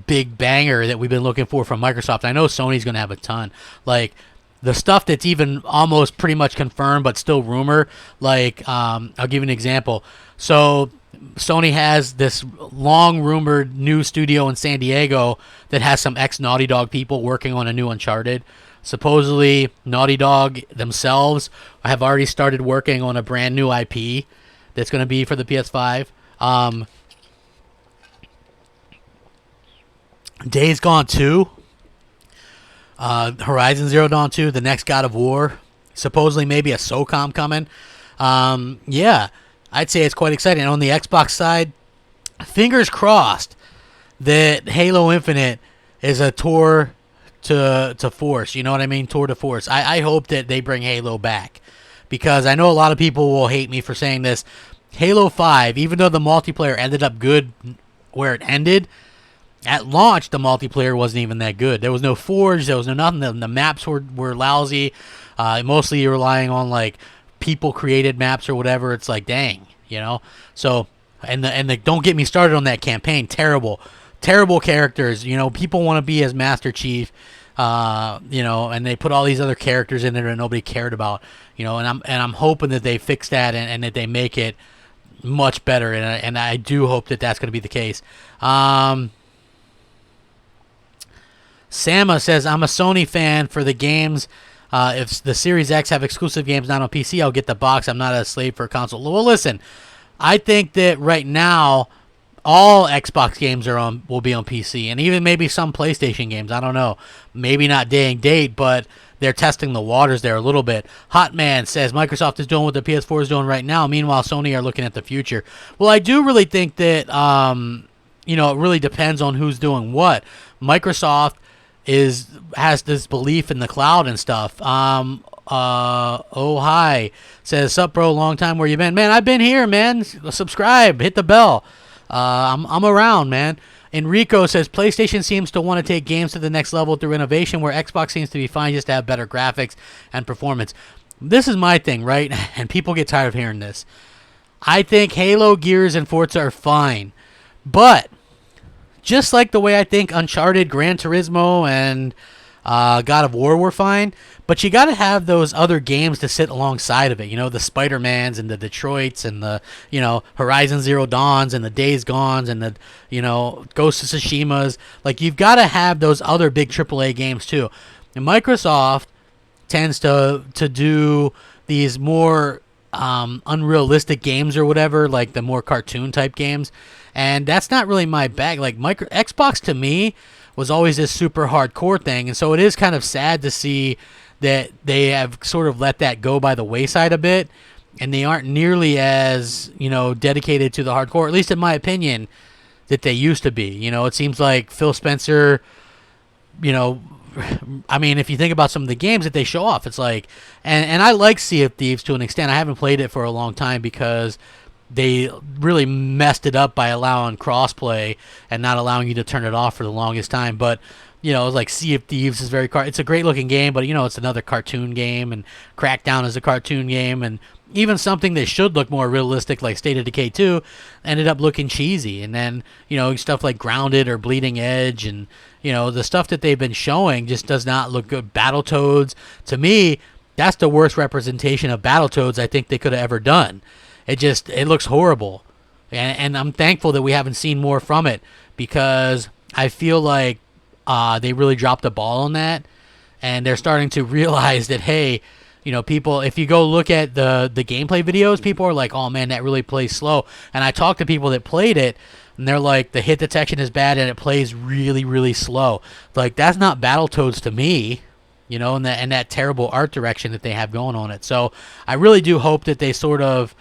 big banger that we've been looking for from Microsoft. I know Sony's going to have a ton. Like, the stuff that's even almost pretty much confirmed but still rumor, like, I'll give you an example. So Sony has this long rumored new studio in San Diego that has some ex-Naughty Dog people working on a new Uncharted. Supposedly, Naughty Dog themselves have already started working on a brand new IP that's going to be for the PS5. Days Gone 2, Horizon Zero Dawn 2, the next God of War, supposedly maybe a SOCOM coming. Yeah, I'd say it's quite exciting. And on the Xbox side, fingers crossed that Halo Infinite is a tour to force. You know what I mean? Tour de force. I hope that they bring Halo back, because I know a lot of people will hate me for saying this. Halo 5, even though the multiplayer ended up good where it ended, at launch the multiplayer wasn't even that good. There was no Forge, there was no nothing. The maps were lousy. Mostly you're relying on like people created maps or whatever. It's like, dang, So and the don't get me started on that campaign. Terrible characters. People want to be as Master Chief. And they put all these other characters in there that nobody cared about. And I'm hoping that they fix that and that they make it much better. And I do hope that that's going to be the case. Sama says, I'm a Sony fan for the games. If the Series X have exclusive games not on PC, I'll get the box. I'm not a slave for a console. Well, listen, I think that right now all Xbox games will be on PC, and even maybe some PlayStation games. I don't know. Maybe not day and date, but they're testing the waters there a little bit. Hotman says Microsoft is doing what the PS4 is doing right now. Meanwhile, Sony are looking at the future. Well, I do really think that it really depends on who's doing what. Microsoft has this belief in the cloud and stuff. Oh hi says, sup bro, long time, where you been? Man, I've been here, man. Subscribe, hit the bell. I'm around, man. Enrico says PlayStation seems to want to take games to the next level through innovation, where Xbox seems to be fine just to have better graphics and performance. This is my thing, right? And people get tired of hearing this. I think Halo, Gears, and Forza are fine, but just like the way I think Uncharted, Gran Turismo, and God of War were fine, but you got to have those other games to sit alongside of it. The Spider-Mans and the Detroits and the, Horizon Zero Dawns and the Days Gones and the, Ghost of Tsushimas. Like, you've got to have those other big AAA games too. And Microsoft tends to do these more unrealistic games or whatever, like the more cartoon type games. And that's not really my bag. Like, Xbox to me was always this super hardcore thing, and so it is kind of sad to see that they have sort of let that go by the wayside a bit, and they aren't nearly as, dedicated to the hardcore, at least in my opinion, that they used to be. It seems like Phil Spencer, I mean, if you think about some of the games that they show off, it's like, and I like Sea of Thieves to an extent. I haven't played it for a long time because they really messed it up by allowing crossplay and not allowing you to turn it off for the longest time. But, it's like Sea of Thieves is it's a great looking game, but, it's another cartoon game, and Crackdown is a cartoon game, and even something that should look more realistic like State of Decay 2 ended up looking cheesy. And then, stuff like Grounded or Bleeding Edge and, the stuff that they've been showing just does not look good. Battletoads, to me, that's the worst representation of Battletoads I think they could have ever done. It looks horrible. and I'm thankful that we haven't seen more from it, because I feel like they really dropped the ball on that, and they're starting to realize that, hey, you know, people, if you go look at the gameplay videos, people are like, oh man, that really plays slow. And I talked to people that played it, and they're like, the hit detection is bad and it plays really, really slow. Like, that's not Battletoads to me, you know, and that terrible art direction that they have going on it. So I really do hope that they sort of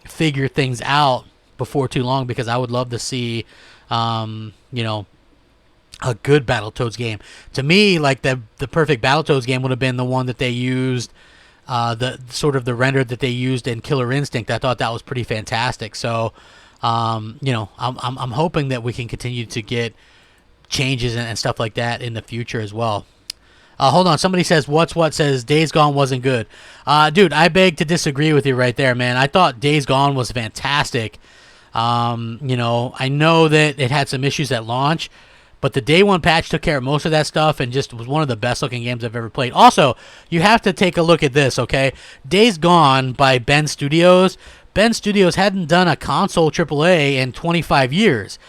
figure things out before too long, because I would love to see, you know, a good Battletoads game. To me, like, the perfect Battletoads game would have been the one that they used, the sort of the render that they used in Killer Instinct. I thought that was pretty fantastic. So, you know, I'm hoping that we can continue to get changes and stuff like that in the future as well. Hold on, somebody says what says Days Gone wasn't good. Dude, I beg to disagree with you right there, man. I thought Days Gone was fantastic. You know, I know that it had some issues at launch, but the day one patch took care of most of that stuff and just was one of the best looking games I've ever played. Also, you have to take a look at this, okay? Days Gone by Ben Studios. Ben Studios hadn't done a console AAA in 25 years.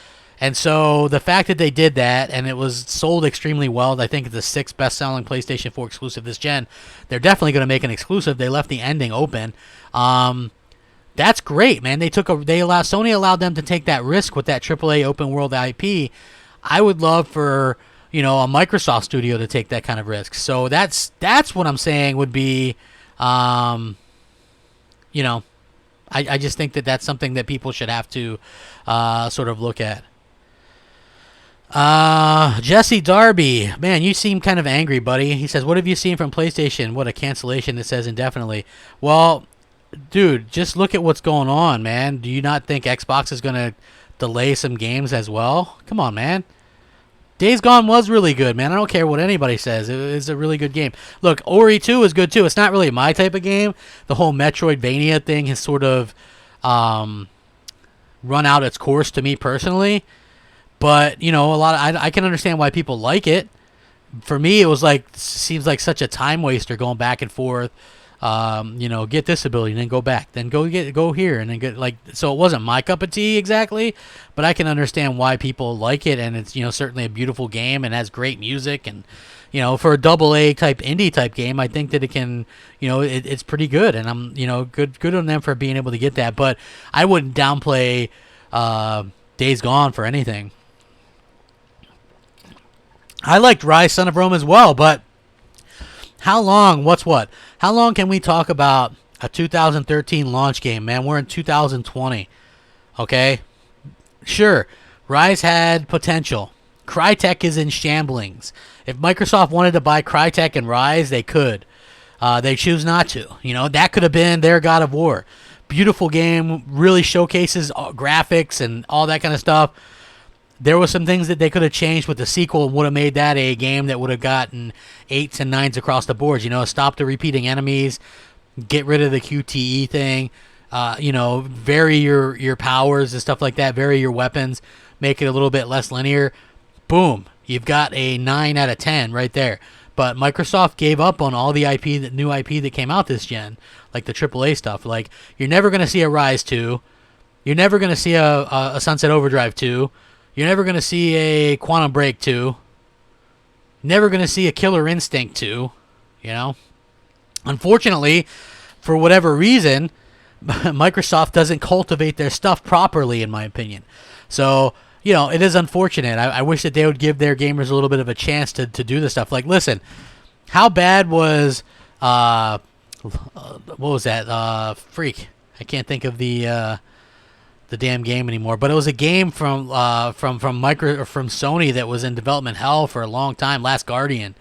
And so the fact that they did that, and it was sold extremely well, I think it's the 6th best-selling PlayStation 4 exclusive this gen. They're definitely going to make an exclusive. They left the ending open. That's great, man. Sony allowed them to take that risk with that AAA open world IP. I would love for, you know, a Microsoft studio to take that kind of risk. So that's what I'm saying would be, you know, I just think that that's something that people should have to sort of look at. Jesse Darby, man, you seem kind of angry, buddy. He says, what have you seen from PlayStation? What a cancellation. It says indefinitely. Well, dude, just look at what's going on, man. Do you not think Xbox is going to delay some games as well? Come on, man. Days Gone was really good, man. I don't care what anybody says. It was a really good game. Look, Ori 2 is good too. It's not really my type of game. The whole Metroidvania thing has sort of run out its course to me personally. But, you know, I can understand why people like it. For me, it was like, seems like such a time waster going back and forth. You know, get this ability and then go back, then go here and then get, like, so it wasn't my cup of tea exactly, but I can understand why people like it, and it's, you know, certainly a beautiful game and has great music, and, you know, for a AA type indie type game, I think that it can, you know, it's pretty good, and I'm, you know, good on them for being able to get that, but I wouldn't downplay Days Gone for anything. I liked Rise Son of Rome as well, but how long can we talk about a 2013 launch game, man? We're in 2020, okay? Sure, Rise had potential. Crytek is in shamblings. If Microsoft wanted to buy Crytek and Rise, they could. They choose not to. You know, that could have been their God of War. Beautiful game, really showcases graphics and all that kind of stuff. There were some things that they could have changed with the sequel and would have made that a game that would have gotten 8s and 9s across the board. You know, stop the repeating enemies, get rid of the QTE thing, you know, vary your powers and stuff like that, vary your weapons, make it a little bit less linear. Boom, you've got a 9 out of 10 right there. But Microsoft gave up on all the new IP that came out this gen, like the AAA stuff. Like, you're never going to see a Rise 2. You're never going to see a Sunset Overdrive 2. You're never going to see a Quantum Break 2. Never going to see a Killer Instinct 2, you know. Unfortunately, for whatever reason, Microsoft doesn't cultivate their stuff properly, in my opinion. So, you know, it is unfortunate. I wish that they would give their gamers a little bit of a chance to do this stuff. Like, listen, how bad was, what was that? Freak. I can't think of the damn game anymore, but it was a game from Sony that was in development hell for a long time, Last Guardian,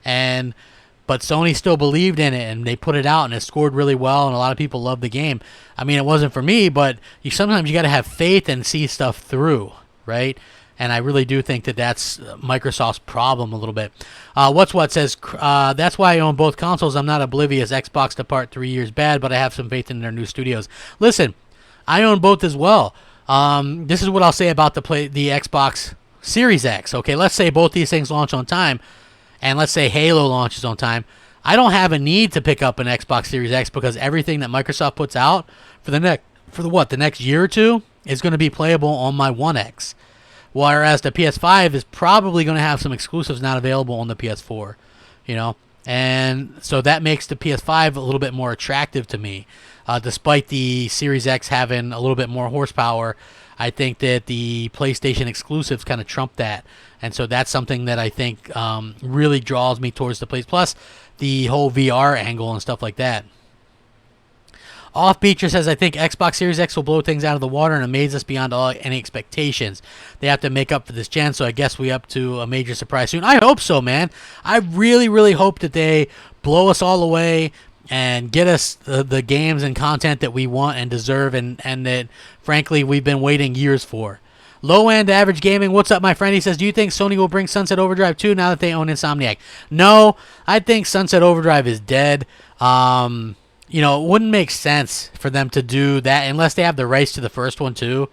but Sony still believed in it and they put it out and it scored really well and a lot of people loved the game. I mean, it wasn't for me, but sometimes you got to have faith and see stuff through, right? And I really do think that that's Microsoft's problem a little bit. What says, that's why I own both consoles. I'm not oblivious. Xbox depart 3 years bad, but I have some faith in their new studios. Listen, I own both as well. This is what I'll say about the Xbox Series X. Okay, let's say both these things launch on time, and let's say Halo launches on time. I don't have a need to pick up an Xbox Series X because everything that Microsoft puts out for the next year or two is going to be playable on my One X, whereas the PS5 is probably going to have some exclusives not available on the PS4, you know. And so that makes the PS5 a little bit more attractive to me. Despite the Series X having a little bit more horsepower, I think that the PlayStation exclusives kind of trump that. And so that's something that I think really draws me towards the place. Plus, the whole VR angle and stuff like that. Off Beecher says, I think Xbox Series X will blow things out of the water and amaze us beyond any expectations. They have to make up for this gen, so I guess we up to a major surprise soon. I hope so, man. I really, really hope that they blow us all away and get us the games and content that we want and deserve, and that, frankly, we've been waiting years for. Low-end average gaming, what's up, my friend? He says, do you think Sony will bring Sunset Overdrive 2 now that they own Insomniac? No, I think Sunset Overdrive is dead. You know, it wouldn't make sense for them to do that unless they have the rights to the first one too.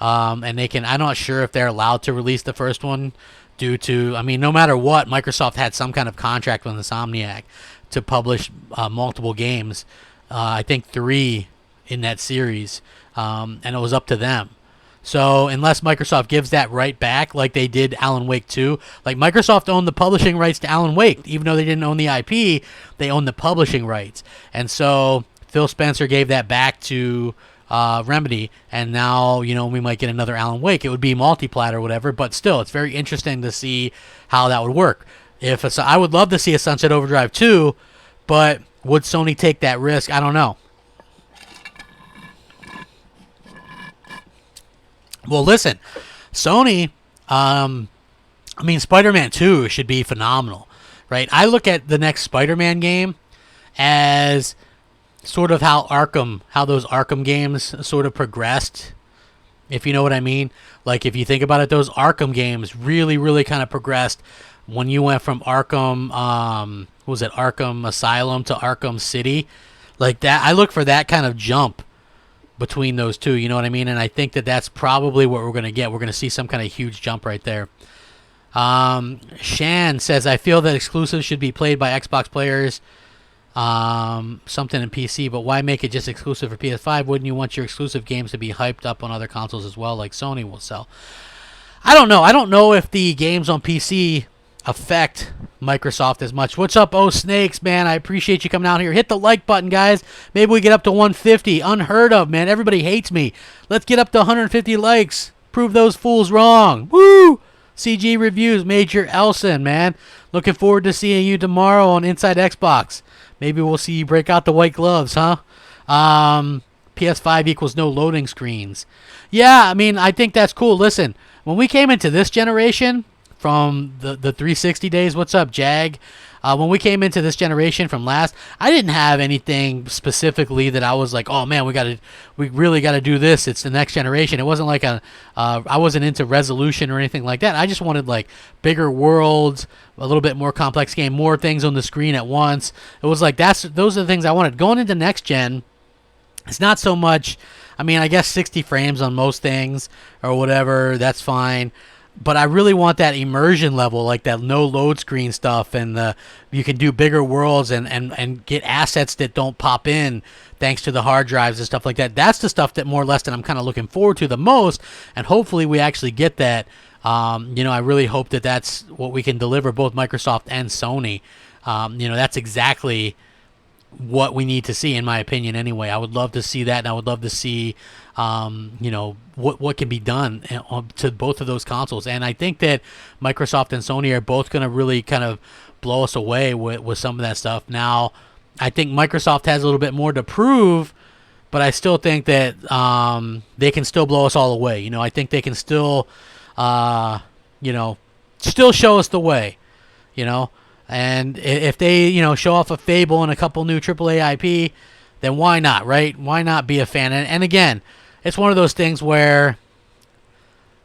And they can, I'm not sure if they're allowed to release the first one due to, I mean, no matter what, Microsoft had some kind of contract with Insomniac to publish multiple games. I think 3 in that series. And it was up to them. So unless Microsoft gives that right back, like they did Alan Wake 2, like Microsoft owned the publishing rights to Alan Wake, even though they didn't own the IP, they owned the publishing rights. And so Phil Spencer gave that back to Remedy, and now, you know, we might get another Alan Wake. It would be multi-plat or whatever, but still, it's very interesting to see how that would work. I would love to see a Sunset Overdrive 2, but would Sony take that risk? I don't know. Well, listen, Sony, I mean, Spider-Man 2 should be phenomenal, right? I look at the next Spider-Man game as sort of how those Arkham games sort of progressed, if you know what I mean. Like, if you think about it, those Arkham games really, really kind of progressed when you went from Arkham, Arkham Asylum to Arkham City. Like that, I look for that kind of jump between those two, you know what I mean? And I think that that's probably what we're going to get. We're going to see some kind of huge jump right there. Shan says, I feel that exclusives should be played by Xbox players, something in PC, but why make it just exclusive for PS5? Wouldn't you want your exclusive games to be hyped up on other consoles as well, like Sony will sell? I don't know. I don't know if the games on PC affect Microsoft as much. What's up, Oh Snakes, man? I appreciate you coming out here. Hit the like button, guys. Maybe we get up to 150. Unheard of, man. Everybody hates me. Let's get up to 150 likes. Prove those fools wrong. Woo! CG Reviews, Major Elson, man. Looking forward to seeing you tomorrow on Inside Xbox. Maybe we'll see you break out the white gloves, huh? PS5 equals no loading screens. Yeah, I mean, I think that's cool. Listen, when we came into this generation, from the 360 days, what's up, Jag? When we came into this generation from last, I didn't have anything specifically that I was like, oh man, we really got to do this. It's the next generation. It wasn't like I wasn't into resolution or anything like that. I just wanted like bigger worlds, a little bit more complex game, more things on the screen at once. It was like those are the things I wanted. Going into next gen, it's not so much. I mean, I guess 60 frames on most things or whatever, that's fine. But I really want that immersion level, like that no load screen stuff, and you can do bigger worlds and get assets that don't pop in thanks to the hard drives and stuff like that. That's the stuff that more or less that I'm kind of looking forward to the most, and hopefully we actually get that. You know, I really hope that that's what we can deliver, both Microsoft and Sony. You know, that's exactly what we need to see, in my opinion, anyway. I would love to see that, and I would love to see, you know, what can be done to both of those consoles. And I think that Microsoft and Sony are both going to really kind of blow us away with some of that stuff. Now, I think Microsoft has a little bit more to prove, but I still think that they can still blow us all away. You know, I think they can still, you know, still show us the way, you know. And if they, you know, show off a Fable and a couple new AAA IP, then why not, right? Why not be a fan? And again, it's one of those things where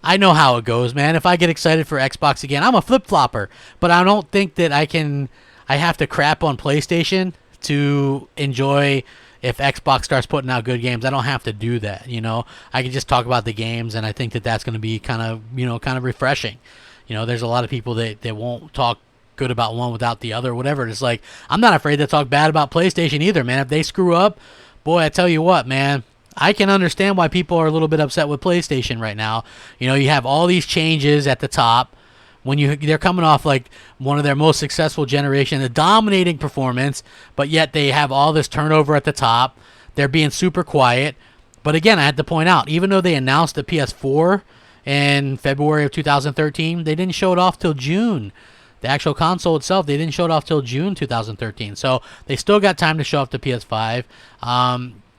I know how it goes, man. If I get excited for Xbox again, I'm a flip-flopper. But I don't think that I have to crap on PlayStation to enjoy if Xbox starts putting out good games. I don't have to do that, you know. I can just talk about the games, and I think that that's going to be kind of, you know, kind of refreshing. You know, there's a lot of people that won't talk good about one without the other, whatever. It's like, I'm not afraid to talk bad about PlayStation either, man. If they screw up, boy, I tell you what, man, I can understand why people are a little bit upset with PlayStation right now. You know, you have all these changes at the top when they're coming off like one of their most successful generation, a dominating performance, but yet they have all this turnover at the top. They're being super quiet. But again, I had to point out, even though they announced the PS4 in February of 2013, they didn't show it off till June. The actual console itself, they didn't show it off till June 2013. So they still got time to show off the PS5.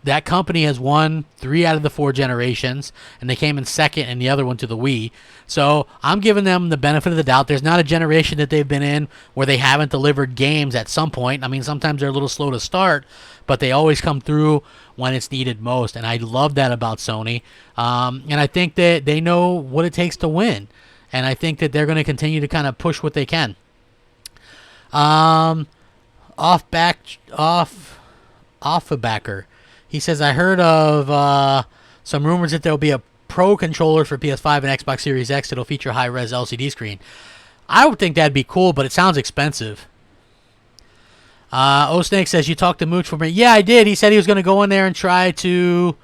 That company has won 3 out of the 4 generations, and they came in second in the other one to the Wii. So I'm giving them the benefit of the doubt. There's not a generation that they've been in where they haven't delivered games at some point. I mean, sometimes they're a little slow to start, but they always come through when it's needed most, and I love that about Sony. And I think that they know what it takes to win, and I think that they're going to continue to kind of push what they can. Off a backer. He says, I heard of some rumors that there'll be a Pro controller for PS5 and Xbox Series X that'll feature a high-res LCD screen. I would think that'd be cool, but it sounds expensive. O-Snake says, you talked to Mooch for me. Yeah, I did. He said he was going to go in there and try to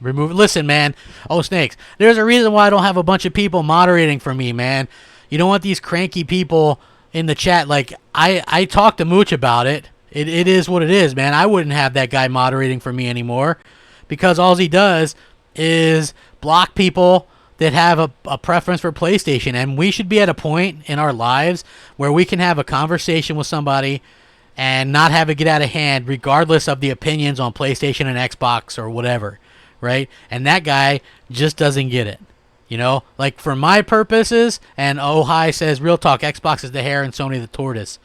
remove it. Listen, man, O-Snakes, there's a reason why I don't have a bunch of people moderating for me, man. You don't want these cranky people in the chat. Like, I talked to Mooch about it. It is what it is, man. I wouldn't have that guy moderating for me anymore because all he does is block people that have a preference for PlayStation. And we should be at a point in our lives where we can have a conversation with somebody and not have it get out of hand regardless of the opinions on PlayStation and Xbox or whatever, right? And that guy just doesn't get it. You know, like for my purposes, and Ohio says, real talk, Xbox is the hare and Sony the tortoise.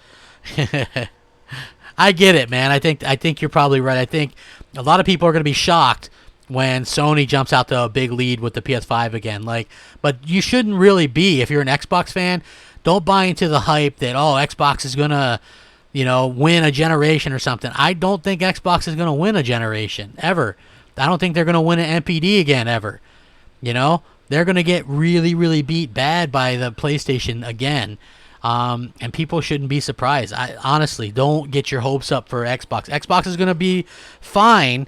I get it, man. I think you're probably right. I think a lot of people are going to be shocked when Sony jumps out to a big lead with the PS5 again. Like, but you shouldn't really be. If you're an Xbox fan, don't buy into the hype that, oh, Xbox is going to, you know, win a generation or something. I don't think Xbox is going to win a generation, ever. I don't think they're going to win an MPD again, ever. You know? They're going to get really, really beat bad by the PlayStation again. And people shouldn't be surprised. I honestly don't get your hopes up for Xbox. Xbox is going to be fine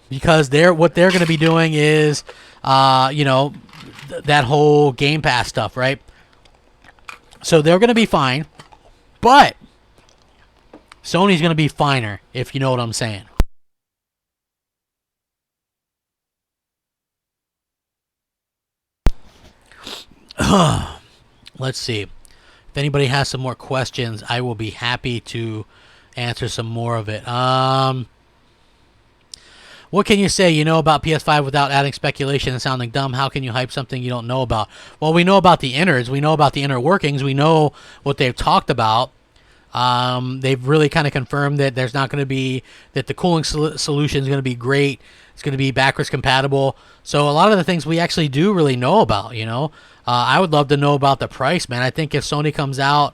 because what they're going to be doing is, you know, that whole Game Pass stuff, right? So they're going to be fine, but Sony's going to be finer, if you know what I'm saying. Let's see. If anybody has some more questions, I will be happy to answer some more of it. What can you say you know about PS5 without adding speculation and sounding dumb? How can you hype something you don't know about? Well, we know about the innards. We know about the inner workings. We know what they've talked about. They've really kind of confirmed that there's not going to be, that the cooling solution is going to be great. It's going to be backwards compatible. So a lot of the things we actually do really know about, you know. I would love to know about the price, man. I think if Sony comes out,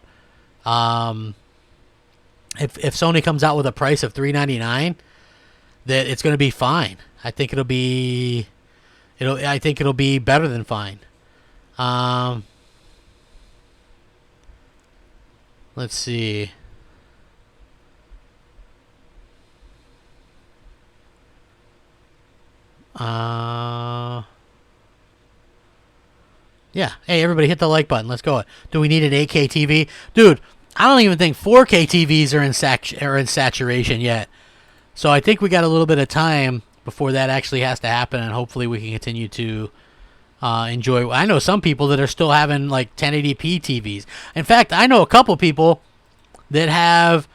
if Sony comes out with a price of $399, that it's going to be fine. I think it'll be better than fine. Let's see. Yeah. Hey, everybody, hit the like button. Let's go. Do we need an 8K TV? Dude, I don't even think 4K TVs are in saturation yet. So I think we got a little bit of time before that actually has to happen, and hopefully we can continue to enjoy. I know some people that are still having like 1080p TVs. In fact, I know a couple people that have,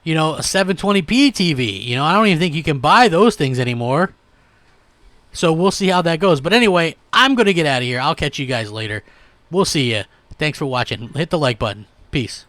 you know, a 720p TV. You know, I don't even think you can buy those things anymore. So we'll see how that goes. But anyway, I'm going to get out of here. I'll catch you guys later. We'll see you. Thanks for watching. Hit the like button. Peace.